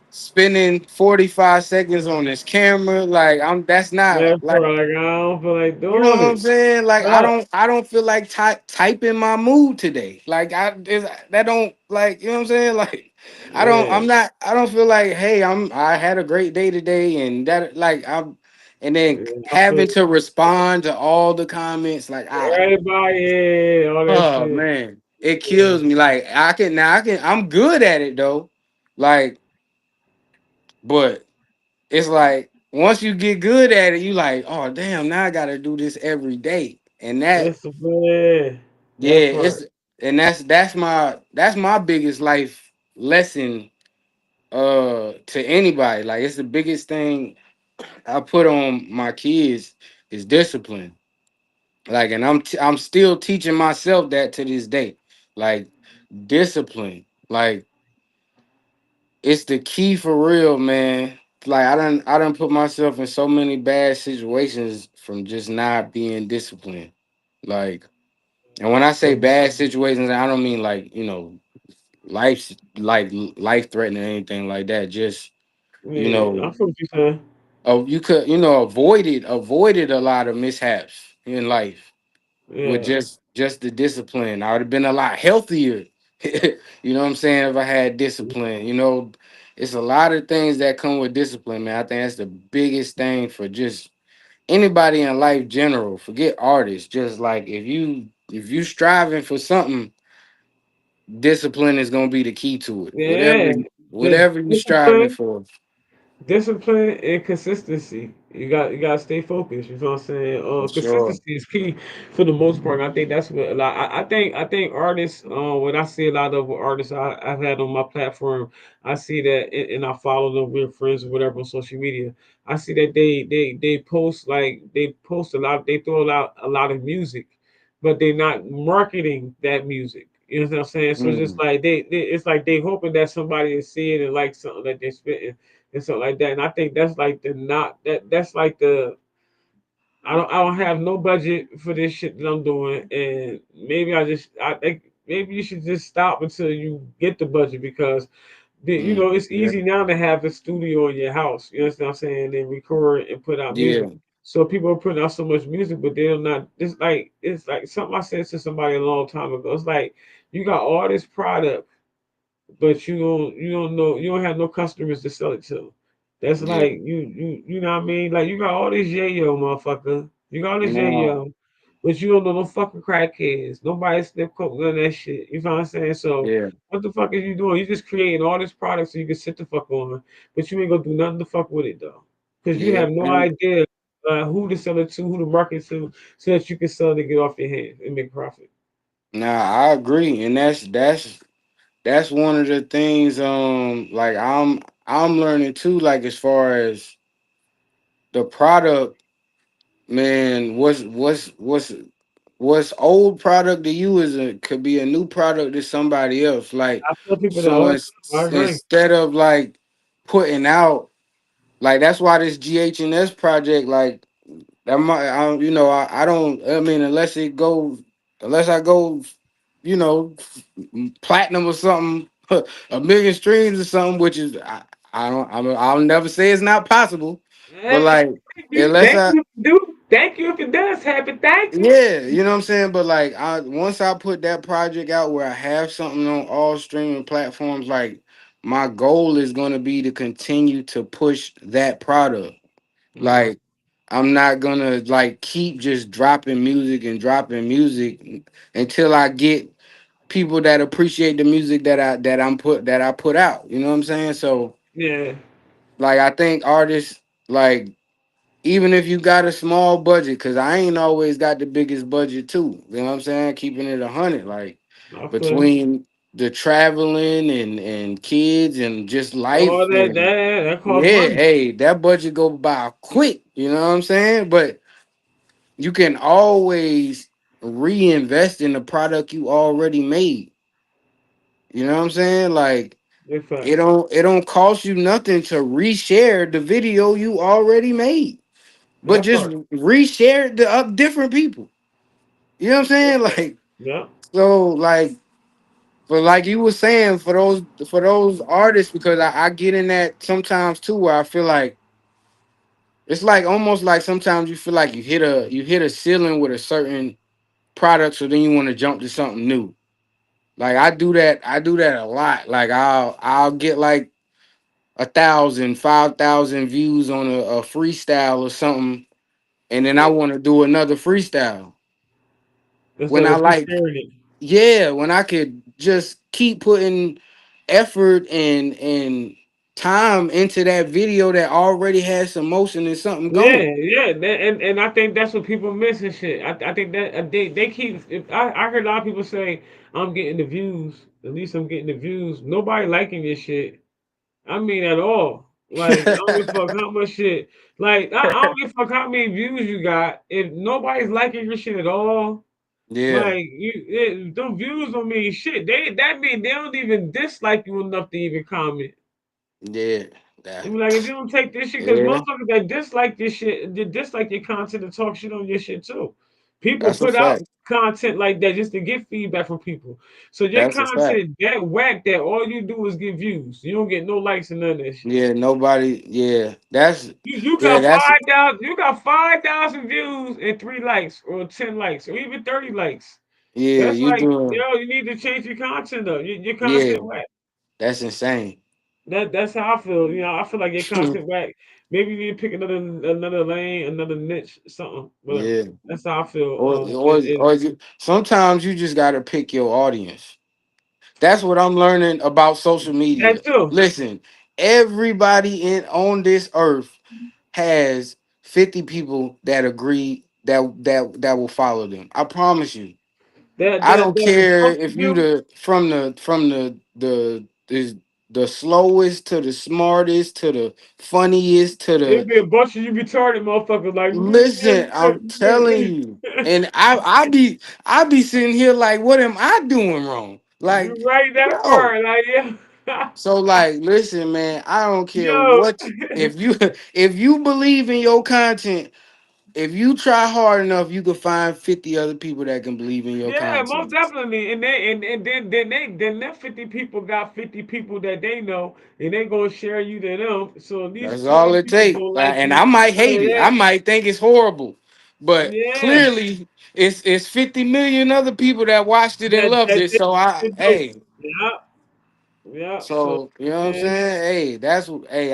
spending 45 seconds on this camera. Like I'm that's not That like part, like I don't feel like you know doing what I'm it. saying? Like Stop. I don't feel like typing my mood today. Like that don't like you know what I'm saying? Like Yeah, I don't feel like hey I had a great day today and that like I'm and then yeah, I feel having to respond to all the comments like everybody, yeah, all that oh shit. man it Yeah, kills me. Like I can I'm good at it though. Like but it's like once you get good at it, you like, oh damn, now I gotta do this every day. And that, that's the yeah, yeah, that part. it's and that's my biggest life lesson to anybody. Like it's the biggest thing I put on my kids is discipline. Like and I'm still teaching myself that to this day. Like discipline. Like it's the key for real, man. Like I done put myself in so many bad situations from just not being disciplined. Like, and when I say bad situations, I don't mean like, you know, life threatening or anything like that. Just, you Yeah, I know, feel what you're saying. oh you could, you know, avoided a lot of mishaps in life with Yeah, just the discipline. I would have been a lot healthier. You know what I'm saying? If I had discipline, you know, it's a lot of things that come with discipline, man. I think that's the biggest thing for just anybody in life general. Forget artists. Just like if you striving for something, discipline is gonna be the key to it. yeah. Just Whatever you striving discipline. for. discipline and consistency. You gotta stay focused. You know what I'm saying? For sure. Consistency is key for the most part. And I think that's what a lot. I think artists. When I see a lot of artists I've had on my platform, I see that and I follow them. We're friends or whatever on social media. I see that they post like they post a lot. They throw out a lot of music, but they're not marketing that music. You know what I'm saying? So it's just Mm, like it's like they hoping that somebody is seeing and like something that they're spitting and stuff like that. And I think that's like the not that's like the I don't have no budget for this shit that I'm doing, and maybe I think maybe you should just stop until you get the budget because it's yeah. easy now to have a studio in your house. You know what I'm saying? And record and put out music. Yeah. So people are putting out so much music, but they're not. It's like something I said to somebody a long time ago. It's like you got all this product but you don't know you don't have no customers to sell it to. That's Yeah. like you know what I mean? Like you got all this yayo, motherfucker. You got all this No. yayo, but you don't know no fucking crackheads. Nobody snip coke, none of that shit. You know what I'm saying? So Yeah. what the fuck is you doing? You just creating all this product so you can sit the fuck on, but you ain't gonna do nothing to fuck with it though, because you Yeah. have no And idea who to sell it to, who to market to, so that you can sell it to get off your hands and make profit. nah, I agree. And that's one of the things like I'm learning too, like as far as the product, man, what's old product to you could be a new product to somebody else. Like I tell people that so all the time. I agree. instead of like putting out like that's why this GHNS project like that might I don't I mean unless I go you know platinum or something a million streams or something which is I'll never say it's not possible but Hey, like thank you. unless Thank I you. Do thank you if it does happen. Thank you. yeah, you know what I'm saying? But like I once I put that project out where I have something on all streaming platforms, like my goal is gonna be to continue to push that product. Mm, Like I'm not gonna like keep just dropping music until I get people that appreciate the music that I put out. You know what I'm saying? So yeah, like I think artists like even if you got a small budget, because I ain't always got the biggest budget too. You know what I'm saying? Keeping it 100, like I feel between the traveling and kids and just all life that. and That costs yeah, money. hey, that budget go by quick. You know what I'm saying? But you can always reinvest in the product you already made. You know what I'm saying? Like In fact, it don't cost you nothing to reshare the video you already made, but that just part. reshare it to up different people. You know what I'm That saying? part. Like Yeah, so, like but like you were saying, for those artists, because I get in that sometimes too, where I feel like it's like almost like sometimes you feel like you hit a ceiling with a certain product, so then you want to jump to something new. Like I do that a lot. Like I'll get like 1,000, 5,000 views on a freestyle or something, and then I yeah. want to do another freestyle. When Instead I of just like sharing it. yeah, when I could just keep putting effort and time into that video that already has some motion and something Yeah, going. yeah, and I think that's what people miss and shit. I think that they keep. If I heard a lot of people say I'm getting the views. At least I'm getting the views. Nobody liking this shit. I mean, at all. Like, I don't give a fuck how much shit. Like, I don't give a fuck how many views you got. If nobody's liking your shit at all, Yeah, like, them views don't mean shit. That mean they don't even dislike you enough to even comment. yeah, I that, mean, like, if you don't take this shit, because yeah, motherfuckers that dislike this shit, they dislike your content and talk shit on your shit too. People that's a put out fact. content like that just to get feedback from people. So your That's a fact. content that whack that all you do is get views. You don't get no likes and none of that shit. Yeah, nobody. Yeah, that's You yeah, got that's 5,000. You got 5,000 views and 3 likes, or 10 likes, or even 30 likes. yeah. That's You like, doing yo, you need to change your content up. Your yeah. content whack. That's insane. That's how I feel. I feel like your content whack. Maybe you need to pick another lane, another niche, something. But Yeah, that's how I feel. sometimes you just gotta pick your audience. That's what I'm learning about social media. That too. Listen, everybody in on this earth has 50 people that agree that will follow them. I promise you. That I that don't that would care fuck if with you you. the slowest to the smartest to the funniest to It'd the be a bunch of you retarded motherfuckers like listen, I'm telling you. And I be sitting here like, what am I doing wrong? Like, you right that yo. part, like yeah. So like, listen, man, I don't care Yo, what if you if you believe in your content, if you try hard enough, you can find 50 other people that can believe in your yeah, most content. definitely. And then that 50 people got 50 people that they know and they gonna share you to them. So at least That's 20 all it people takes. gonna like And you. I might Out hate of it. I that, might think it's horrible. But yeah. clearly it's 50 million other people that watched it and That loved that it. they So to do. hey, Yeah, yeah. So so you know what I'm yeah. saying? Hey, hey,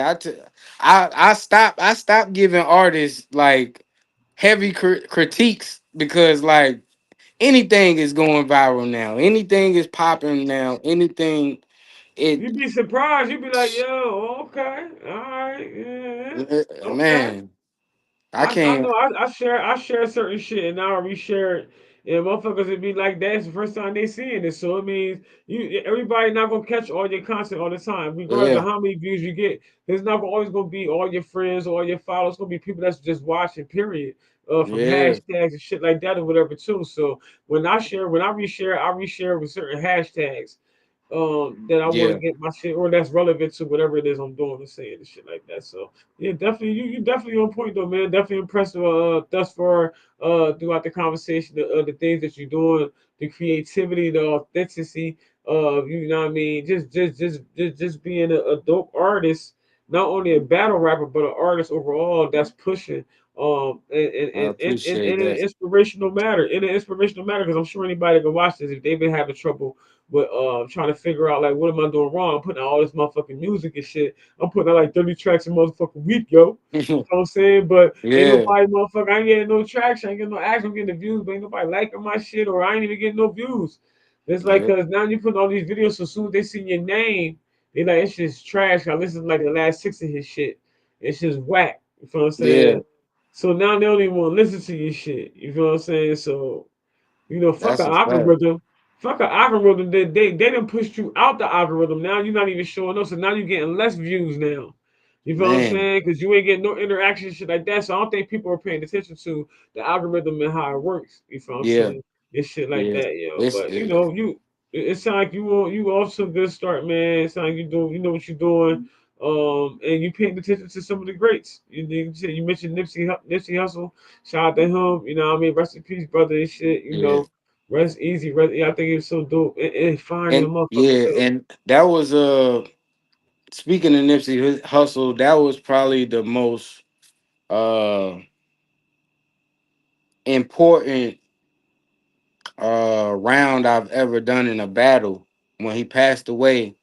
I stopped giving artists like heavy critiques because like anything is going viral now. Anything is popping now. Anything it You'd be surprised. You'd be like, yo, okay, all right, yeah, okay. man, I I know can't. I share certain shit and I'll reshare it. And motherfuckers would be like, that's the first time they seeing it. So it means everybody not gonna catch all your content all the time, regardless of Yeah, how many views you get. There's not always gonna be all your friends or all your followers. It's gonna be people that's just watching, period. From yeah, hashtags and shit like that or whatever too. So when I reshare, I reshare with certain hashtags that I want to yeah. get my shit or that's relevant to whatever it is I'm doing and saying and shit like that. So yeah, definitely you definitely on point though, man. Definitely impressed thus far throughout the conversation, the things that you're doing, the creativity, the authenticity, you know what I mean, just being a dope artist, not only a battle rapper but an artist overall that's pushing I appreciate in an that. inspirational matter, because I'm sure anybody that can watch this if they've been having trouble with trying to figure out like what am I doing wrong? I'm putting out all this motherfucking music and shit. I'm putting out like 30 tracks a motherfucking week, yo. You know what I'm saying? But ain't Yeah, nobody motherfucker, I ain't getting no traction, I ain't getting no action, I'm getting the views, but ain't nobody liking my shit or I ain't even getting no views. It's like yeah, cause now you putting all these videos so soon as they see your name, they like it's just trash. I listened to like the last six of his shit. It's just whack. You feel what I'm yeah. saying? So now they don't even want to listen to your shit. You feel what I'm saying? So fuck That's an a fact, algorithm. Fuck an algorithm. They done pushed you out the algorithm. Now you're not even showing up. So now you're getting less views now. You feel what I'm man. saying? Because you ain't getting no interaction, shit like that. So I don't think people are paying attention to the algorithm and how it works. You feel what I'm Yeah, saying? It's shit like yeah. that, yo. It's But it sounds like you off to a good start, man. It sounds like you know what you're doing. And you paying attention to some of the greats. You mentioned Nipsey Hussle. Shout out to him. You know what I mean? Rest in peace, brother and shit. yeah, Rest easy. Yeah, I think it's so dope. And fine in a and motherfucker yeah, too. and that was speaking of Nipsey Hustle, that was probably the most uh important round I've ever done in a battle. When he passed away,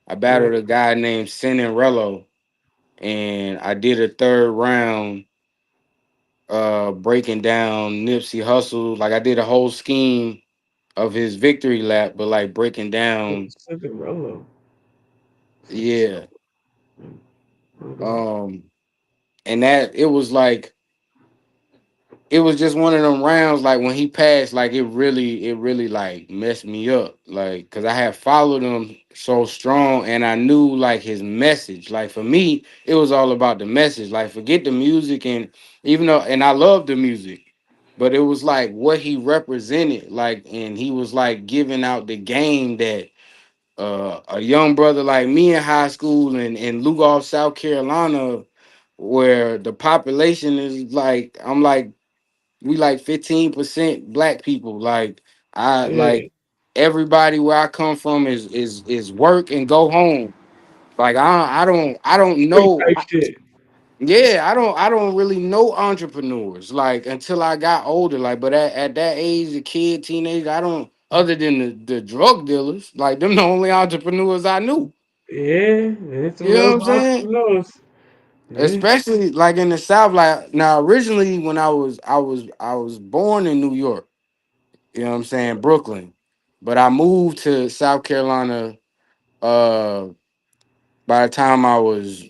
I Yeah. battled a guy named Sinnerello, and I did a third round breaking down Nipsey Hustle. Like I did a whole scheme of his victory lap, but like breaking down, Cinderella. yeah. Hold on. Um, and that it was like it was just one of them rounds. Like when he passed, like it really like messed me up. Like because I had followed him so strong, and I knew like his message. Like for me, it was all about the message. Like forget the music, and even though, and I love the music, but it was like what he represented. Like, and he was like giving out the game that a young brother like me in high school and in Lugoff, South Carolina, where the population is like, I'm like, we like 15% black people. Like I Yeah. like everybody where I come from is work and go home. Like I don't Free know. type shit. Yeah, I don't really know entrepreneurs like until I got older. Like, but at that age, a kid, teenager, I don't other than the drug dealers, like them the only entrepreneurs I knew. Yeah. It's some You know what real I'm saying? entrepreneurs. Yeah. Especially like in the South. Like now originally when I was born in New York, you know what I'm saying, Brooklyn. But I moved to South Carolina uh by the time I was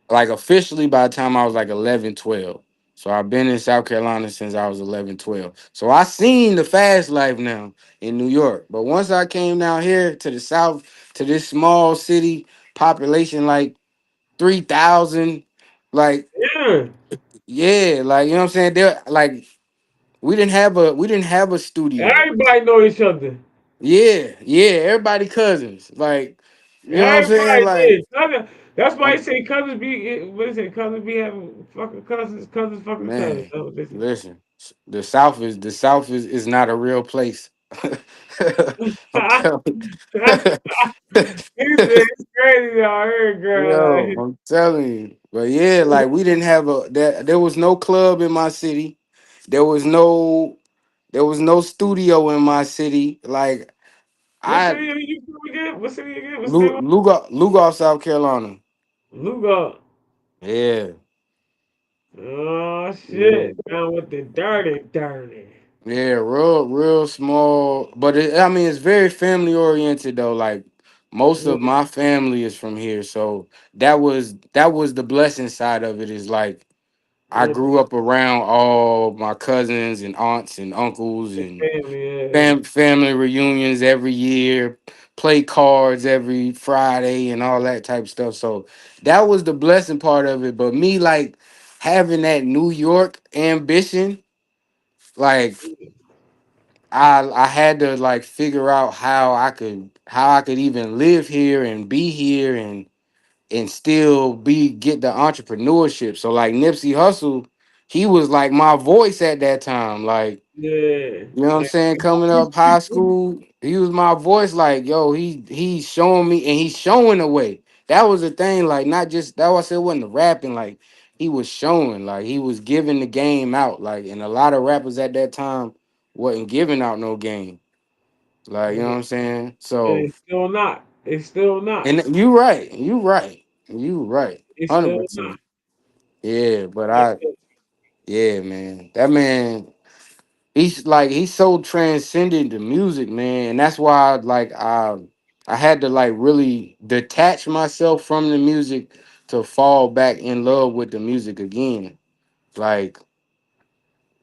like officially by the time I was like 11, 12. So I've been in South Carolina since I was 11, 12. So I seen the fast life now in New York. But once I came down here to the South, to this small city, population like 3,000, like, Yeah. yeah, like, you know what I'm saying? There, like, we didn't have a studio. Everybody know each other. Yeah, yeah, everybody cousins. Like, you know what I'm saying? Everybody Like, did. That's why I'm, they say cousins be. What is it? Cousins be having fucking cousins. Cousins fucking cousins. man, That's what they say. listen, the South is not a real place. I'm telling It's crazy out here, girl. yo, I'm telling you. But yeah, like we didn't have there was no club in my city. There was no there was no studio in my city. Like What I city are you from again? What city again? What's the name of Lugoff, South Carolina. it? Luga. Yeah, Oh yeah. shit! Down with the dirty, dirty. Yeah, real small, but I mean, it's very family oriented though. Like most Yeah, of my family is from here, so that was the blessing side of it. Is like I yeah, grew up around all my cousins and aunts and uncles the and family. family reunions every year, play cards every Friday and all that type of stuff. So that was the blessing part of it. But me like having that New York ambition, like. I had to like figure out how I could even live here and be here and still be get the entrepreneurship. So like Nipsey Hussle, he was like my voice at that time. Like, Yeah, you know what I'm yeah. saying? Coming up high school, he was my voice. Like, yo, he's showing me and he's showing the way. That was the thing. Like, not just that was I said wasn't the rapping. Like, he was showing. Like, he was giving the game out. Like, and a lot of rappers at that time wasn't giving out no game. Like, you know Yeah. what I'm saying? And So, it's still not. It's still not. and you right, It's still not. 100%. Yeah, but Like that. yeah, man, that man. He's so transcendent to music, man, and that's why I had to like really detach myself from the music to fall back in love with the music again. Like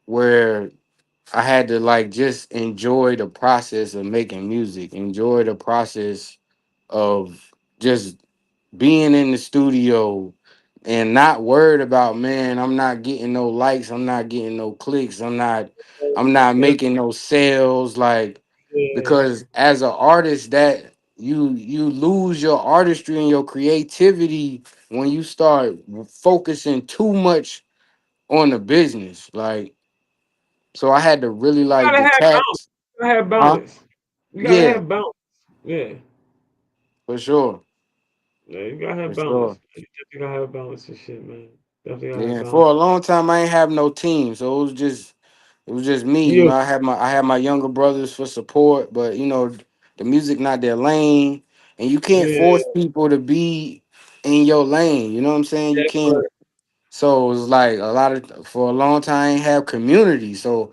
where I had to like just enjoy the process of making music, enjoy the process of just being in the studio and not worried about, man, I'm not getting no likes, I'm not getting no clicks, I'm not Yeah, making no sales, like, yeah. because as an artist that you lose your artistry and your creativity when you start focusing too much on the business. Like, so I had to really You like gotta have balance. detach. You gotta have Huh? balance. You gotta Yeah, have balance. Yeah. for sure. Yeah, you gotta have For sure. balance. You definitely gotta have balance and shit, man. Definitely gotta have Yeah, balance. for a long time I ain't have no team, so it was just me. You know, You, I had my younger brothers for support, but the music not their lane, and you can't yeah, force people to be in your lane. You know what I'm saying? You that's can't. right. So it's like for a long time I ain't have community. So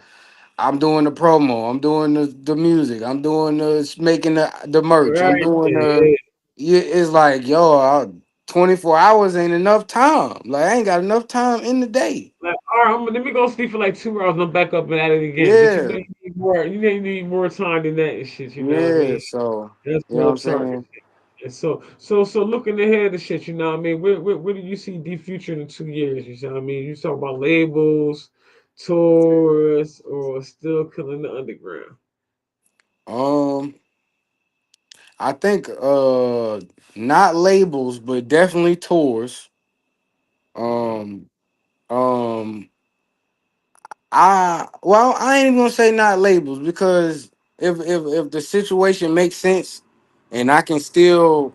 I'm doing the promo, I'm doing the music, I'm doing making the merch, I'm Right doing there, the. yeah. Yeah, it's like 24 hours ain't enough time. Like I ain't got enough time in the day. Like, all right, let me go sleep for like 2 hours and I'm back up and at it again. But you know Yeah. you need more. You know you need more time than that and shit. You know what I Yeah, mean? so That's you know what real I'm talk. saying? And so looking ahead to shit. You know what I mean? Where do you see D Future in 2 years? You know what I mean? You talk about labels, tours, or still killing the underground. Um, I think not labels, but definitely tours. Okay. Um, um, I ain't even gonna say not labels because if the situation makes sense and I can still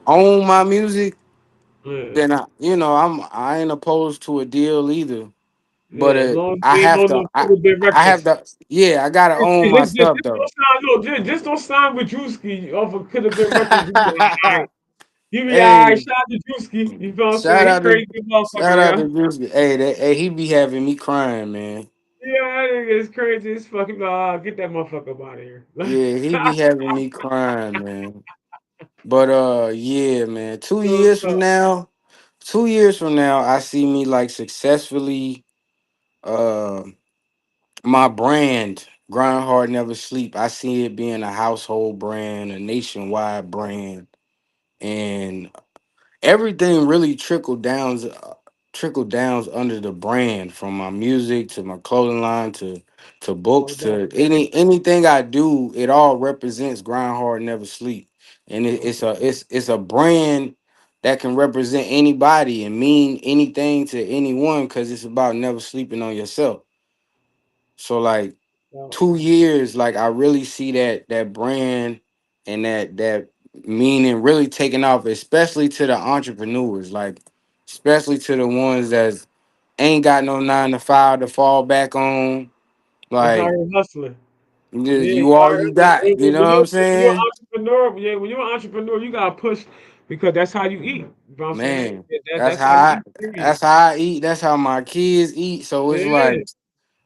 own my music, Yeah. then I ain't opposed to a deal either. But Yeah. As long as I they ain't have on to no cool big I have records. to yeah, I gotta own my Just stuff don't though. sign. No, just don't sign with Drewski off of could have been records. You be like, all right. You be all right. Hey, Shout out to Drewski. You know what I'm shout saying? He out to crazy motherfucker, shout out to yeah. Juicy. Hey, he be having me crying, man. Yeah, that nigga is crazy as fuck. He be like, get that motherfucker up out of here. Yeah, he be having me crying, man. But yeah, man. You know what's up? 2 years from now, I see me like successfully uh my brand, Grind Hard Never Sleep. I see it being a household brand, a nationwide brand, and everything really trickled downs under the brand, from my music to my clothing line to No books doubt, to man. anything I do. It all represents Grind Hard Never Sleep, and No it's a brand that can represent anybody and mean anything to anyone, because it's about never sleeping on yourself. So like doubt. 2 years, like I really see that brand and that meaning really taking off, especially to the entrepreneurs, like especially to the ones that ain't got no 9 to 5 to fall back on. That's out Like here hustling. Yeah, you all you got, you know what I'm when you're an saying? entrepreneur, yeah, when you're an entrepreneur, you gotta push because that's how you eat. You know what I'm saying? Man, Yeah, that's that's how you how eat. Period. that's how I eat. That's how my kids eat. So Yeah,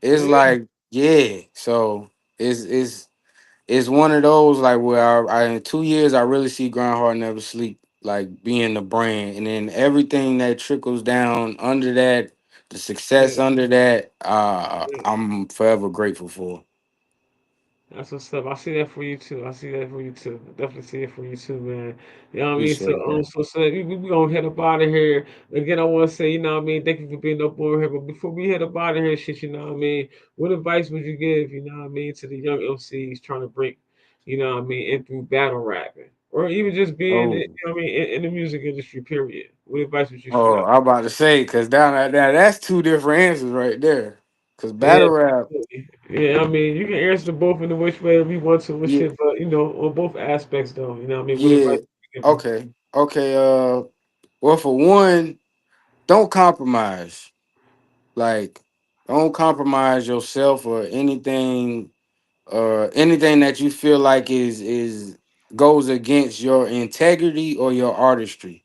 it's yeah. like yeah. So it's one of those like where in 2 years I really see Grind Hard Never Sleep like being the brand, and then everything that trickles down under that, the success Yeah, under that, yeah. I'm forever grateful for. That's what's up. I see that for you too. I see that for you too. I definitely see it for you too, man. You know what I mean? So, Appreciate that. we gonna head up out of here. Again, I want to say, you know what I mean? Thank you for being up on here. But before we head up out of here, shit, you know what I mean? What advice would you give, you know what I mean, to the young MCs trying to break, you know what I mean, in through battle rapping, or even just being, you Oh, know what I mean, in the music industry, period? What advice would you oh, share? I'm about to say, because down at that, that's two different answers right there. Because Yeah, battle rap, yeah. I mean, you can answer both in the which way you want to and yeah, shit, but you know, on both aspects though. You know what I mean? What advice yeah, would you give 'em? okay, okay. Well, for one, don't compromise. Like, don't compromise yourself or anything, or anything that you feel like is goes against your integrity or your artistry.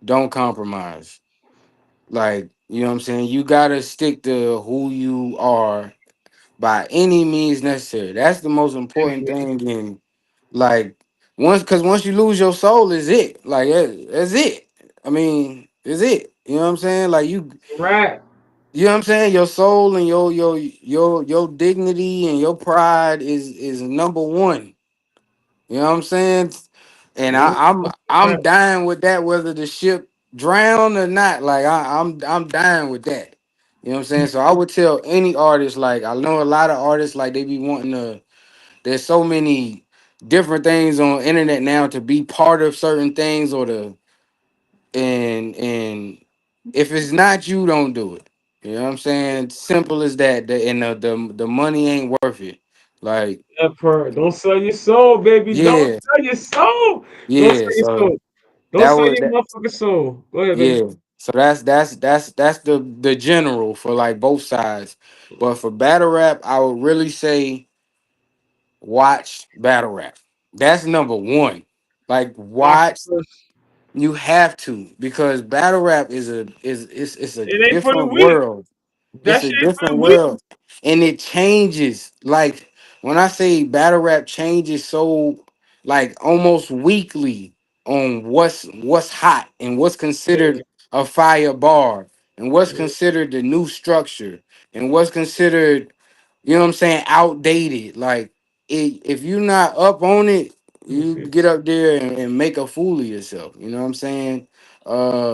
Don't compromise. Like, you know what I'm saying? You gotta stick to who you are by any means necessary. That's the most important Definitely. thing. And like once you lose your soul, is it. Like that's it. I mean, is it. You know what I'm saying? Like Right. you know what I'm saying? Your soul and your dignity and your pride is number one. You know what I'm saying? And Yeah, I'm dying with that, whether the ship drown or not. Like I'm dying with that. You know what I'm saying? So I would tell any artist, like I know a lot of artists, like they be wanting to. There's so many different things on internet now to be part of certain things, or to and if it's not you, don't do it. You know what I'm saying? Simple as that. And the money ain't worth it. Like that part. Don't sell your soul, baby. Don't yeah, sell your soul. Don't yeah. sell your So soul. Don't that sell would your motherfucking soul. Go ahead, baby. yeah. So that's the general for like both sides. But for battle rap, I would really say watch battle rap. That's number one. Like Watch it watch. first. You have to, because battle rap is it's a It ain't for the different weak. world. That It's a shit ain't for different the weak. world, and it changes. Like when I say battle rap changes, so like almost weekly on what's hot and what's considered Yeah, a fire bar and what's yeah. considered the new structure and what's considered, you know what I'm saying, outdated. Like if you're not up on it, Let me you see. get up there and make a fool of yourself. You know what I'm saying?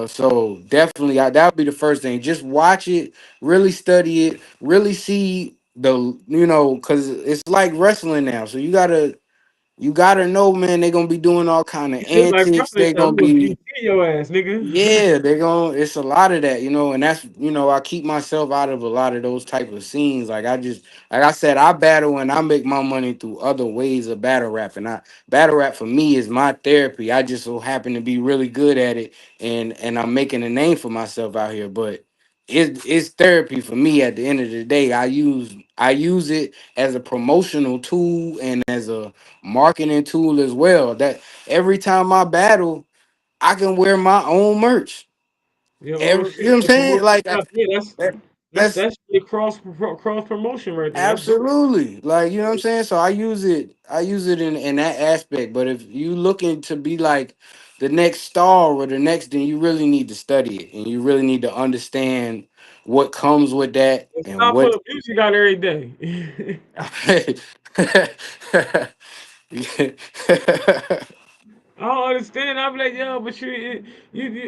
So definitely, that would be the first thing. Just watch it, really study it, really see because it's like wrestling now. So you gotta know, man. They're gonna be doing all kind of You said like antics. wrestling They're now. gonna I'm gonna be DT your ass, nigga. yeah, they're going it's a lot of that, and that's I keep myself out of a lot of those type of scenes. Like like I said, I battle and I make my money through other ways of battle rap. And I battle rap for me is my therapy. I just so happen to be really good at it, and I'm making a name for myself out here. But it's therapy for me at the end of the day. I use it as a promotional tool and as a marketing tool as well. That every time I battle, I can wear my own merch. Your own You shit know what I'm to saying? promote Like yourself. Yeah, that- That's That's the cross promotion right there. That's dope. absolutely, like, you know what I'm saying. So I use it in that aspect. But if you looking to be like the next star or the next, then you really need to study it and you really need to understand what comes with that And and stop what. putting music out every day. I don't understand. I'm like, yo, but you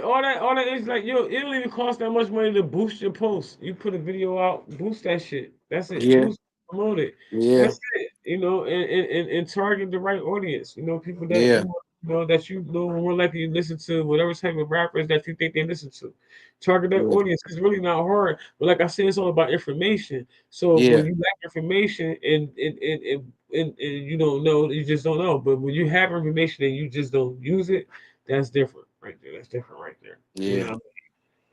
all that is like, yo, it don't even cost that much money to boost your post. You put a video out, boost that shit. That's it. Yeah, Boost, promote it. yeah, That's it. You know, and target the right audience. You know, people that yeah, that you know more likely to listen to whatever type of rappers that you think they listen to. Target that yeah, audience. It's really not hard. But like I said, it's all about information. So when yeah, you lack information and you don't know, you just don't know. But when you have information and you just don't use it, that's different right there. That's different right there. You yeah. know.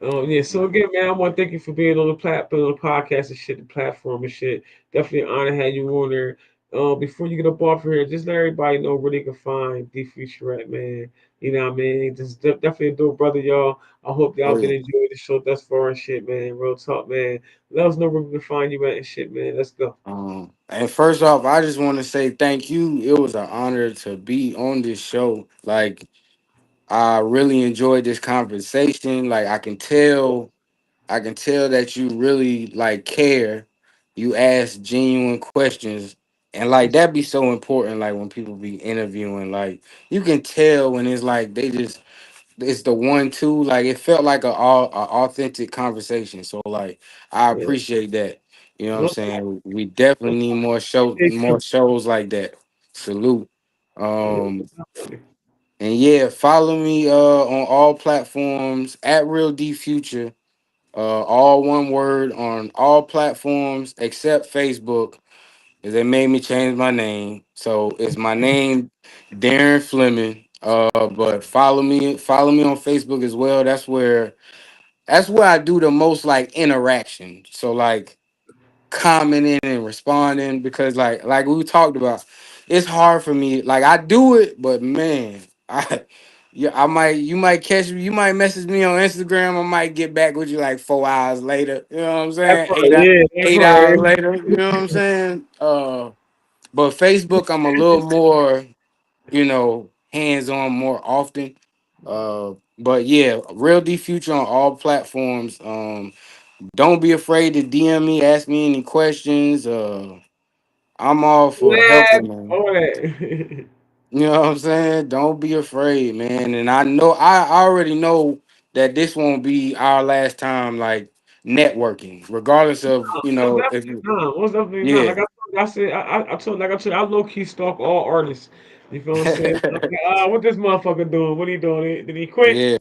Oh yeah. So again, man, I want to thank you for being on the platform, on the podcast and shit, the platform and shit. Definitely an honor to have you on there. Before you get up off here, just let everybody know where they can find D Future at, man. You know what I mean? Just definitely a dope brother, y'all. I hope y'all Oh been yeah. enjoying the show thus far and shit, man. Real talk, man. Let us know where we can find you at and shit, man. Let's go. And first off, I just want to say thank you. It was an honor to be on this show. Like, I really enjoyed this conversation. Like, I can tell that you really like care. You ask genuine questions, and like that be so important. Like when people be interviewing, like you can tell when it's like they just it's the 1-2. Like it felt like a authentic conversation. So like I Yeah. appreciate that. You know what I'm Most saying? We definitely need more definitely. shows like that. Salute. Yeah, Um most definitely. and yeah, follow me on all platforms at Real D Future. All one word on all platforms except Facebook. 'Cause they made me change my name. So it's my name, Darren Fleming. But follow me on Facebook as well. That's where I do the most like interaction. So like commenting and responding because like we talked about, it's hard for me. Like I do it, but man, I yeah, I might you might catch me, you might message me on Instagram. I might get back with you like 4 hours later. You know what I'm That saying? part, yeah, that 8 hours part. later. You know what I'm saying? But Facebook, I'm a little more, hands on more often. But yeah, Real D Future on all platforms. Don't be afraid to DM me, ask me any questions. I'm all for Lab, helping, man. all that. You know what I'm saying? Don't be afraid, man. And I already know that this won't be our last time, like networking, regardless of Most if definitely you, not. Most definitely not. yeah, Like I said, I told, I low key stalk all artists. You feel what I'm saying? I'm like, what this motherfucker doing? What he doing? Did he quit? yeah,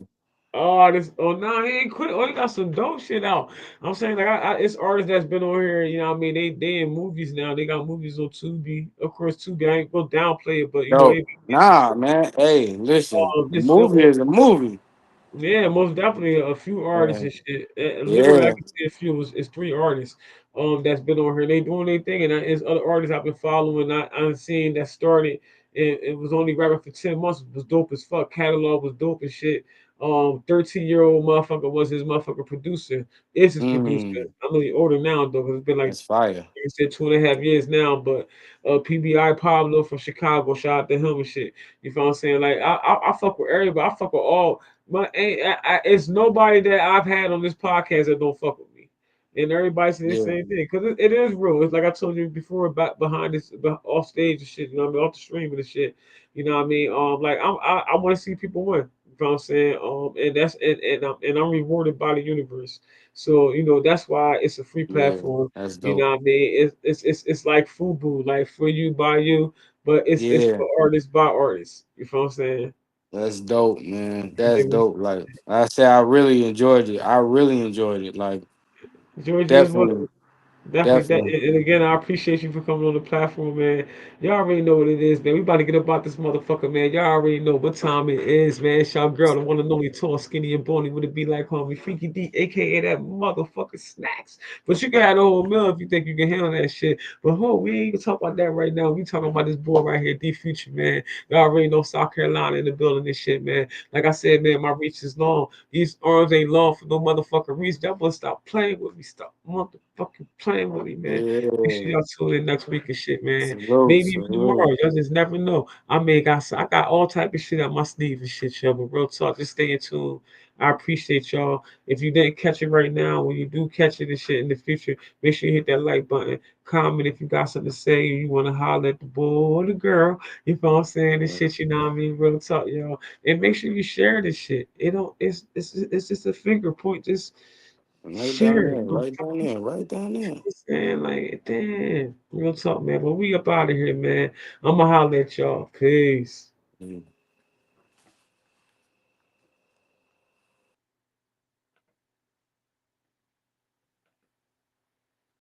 Oh no, he ain't quit. Oh, he got some dope shit out. I'm saying like it's artists that's been on here. You know, what I mean, they in movies now. They got movies on Tubi. Of course, Tubi. I ain't gonna downplay it, but you know they dope. be getting some Nah, man. Hey, listen, a this movie is a movie. yeah, most definitely a few artists Uh, and shit. Literally, I yeah, can say a few. It's three artists that's been on here. They doing their thing, and it's other artists I've been following. I'm seeing that started. It was only rapping for 10 months. It was dope as fuck. Catalog was dope as shit. 13-year-old motherfucker was his motherfucker producer. Is his producer. mm, I'm really older now though, because it's been like that's fire. I said 2.5 years now, but PBI Pablo from Chicago, shout out to him and shit. You feel what I'm saying? Like I fuck with everybody. I fuck with all. But it's nobody that I've had on this podcast that don't fuck with me. And everybody says the Yeah, same thing because it is real. It's like I told you before about behind this, off stage and shit. You know what I mean? Off the stream and shit. You know what I mean? Like I want to see people win. You know what I'm saying? And that's and I'm rewarded by the universe. So that's why it's a free yeah, platform. that's You know dope. what I mean? It's like FUBU, like for you by you, but it's Yeah, for artists by artists. You feel what I'm saying? that's dope, man. That's dope. Like I said, I really enjoyed it. I really enjoyed it. Like Georgia is what definitely. Definitely that, Definitely. and again, I appreciate you for coming on the platform, man. Y'all already know what it is, man. We about to get about this motherfucker, man. Y'all already know what time it is, man. It's y'all girl, the one and only tall, skinny, and bony. Would it be like homie Freaky D, aka that motherfucker Snackz? But you can have the whole meal if you think you can handle that shit. But we ain't gonna talk about that right now. We talking about this boy right here, D Future, man. Y'all already know South Carolina in the building, this shit, man. Like I said, man, my reach is long. These arms ain't long for no motherfucking reason. Y'all boy stop playing with me. Stop motherfucking playing with me, man. Make sure Yeah. y'all tune in next week and shit, man. Salute, Maybe even tomorrow. salute. Y'all just never know. I got all type of shit up my sleeve and shit, y'all. But real talk, just stay in tune. I appreciate y'all. If you didn't catch it right now, when you do catch it and shit in the future, make sure you hit that like button. Comment if you got something to say or you want to holler at the boy or the girl. You know what I'm saying? This shit, you know what I mean? Real talk, y'all. And make sure you share this shit. It don't. It's just a finger point. Just Right down share it. there, right down there, right down there. Saying like, damn, real talk, man. But we up out of here, man. I'ma holler at y'all. Peace. Mm.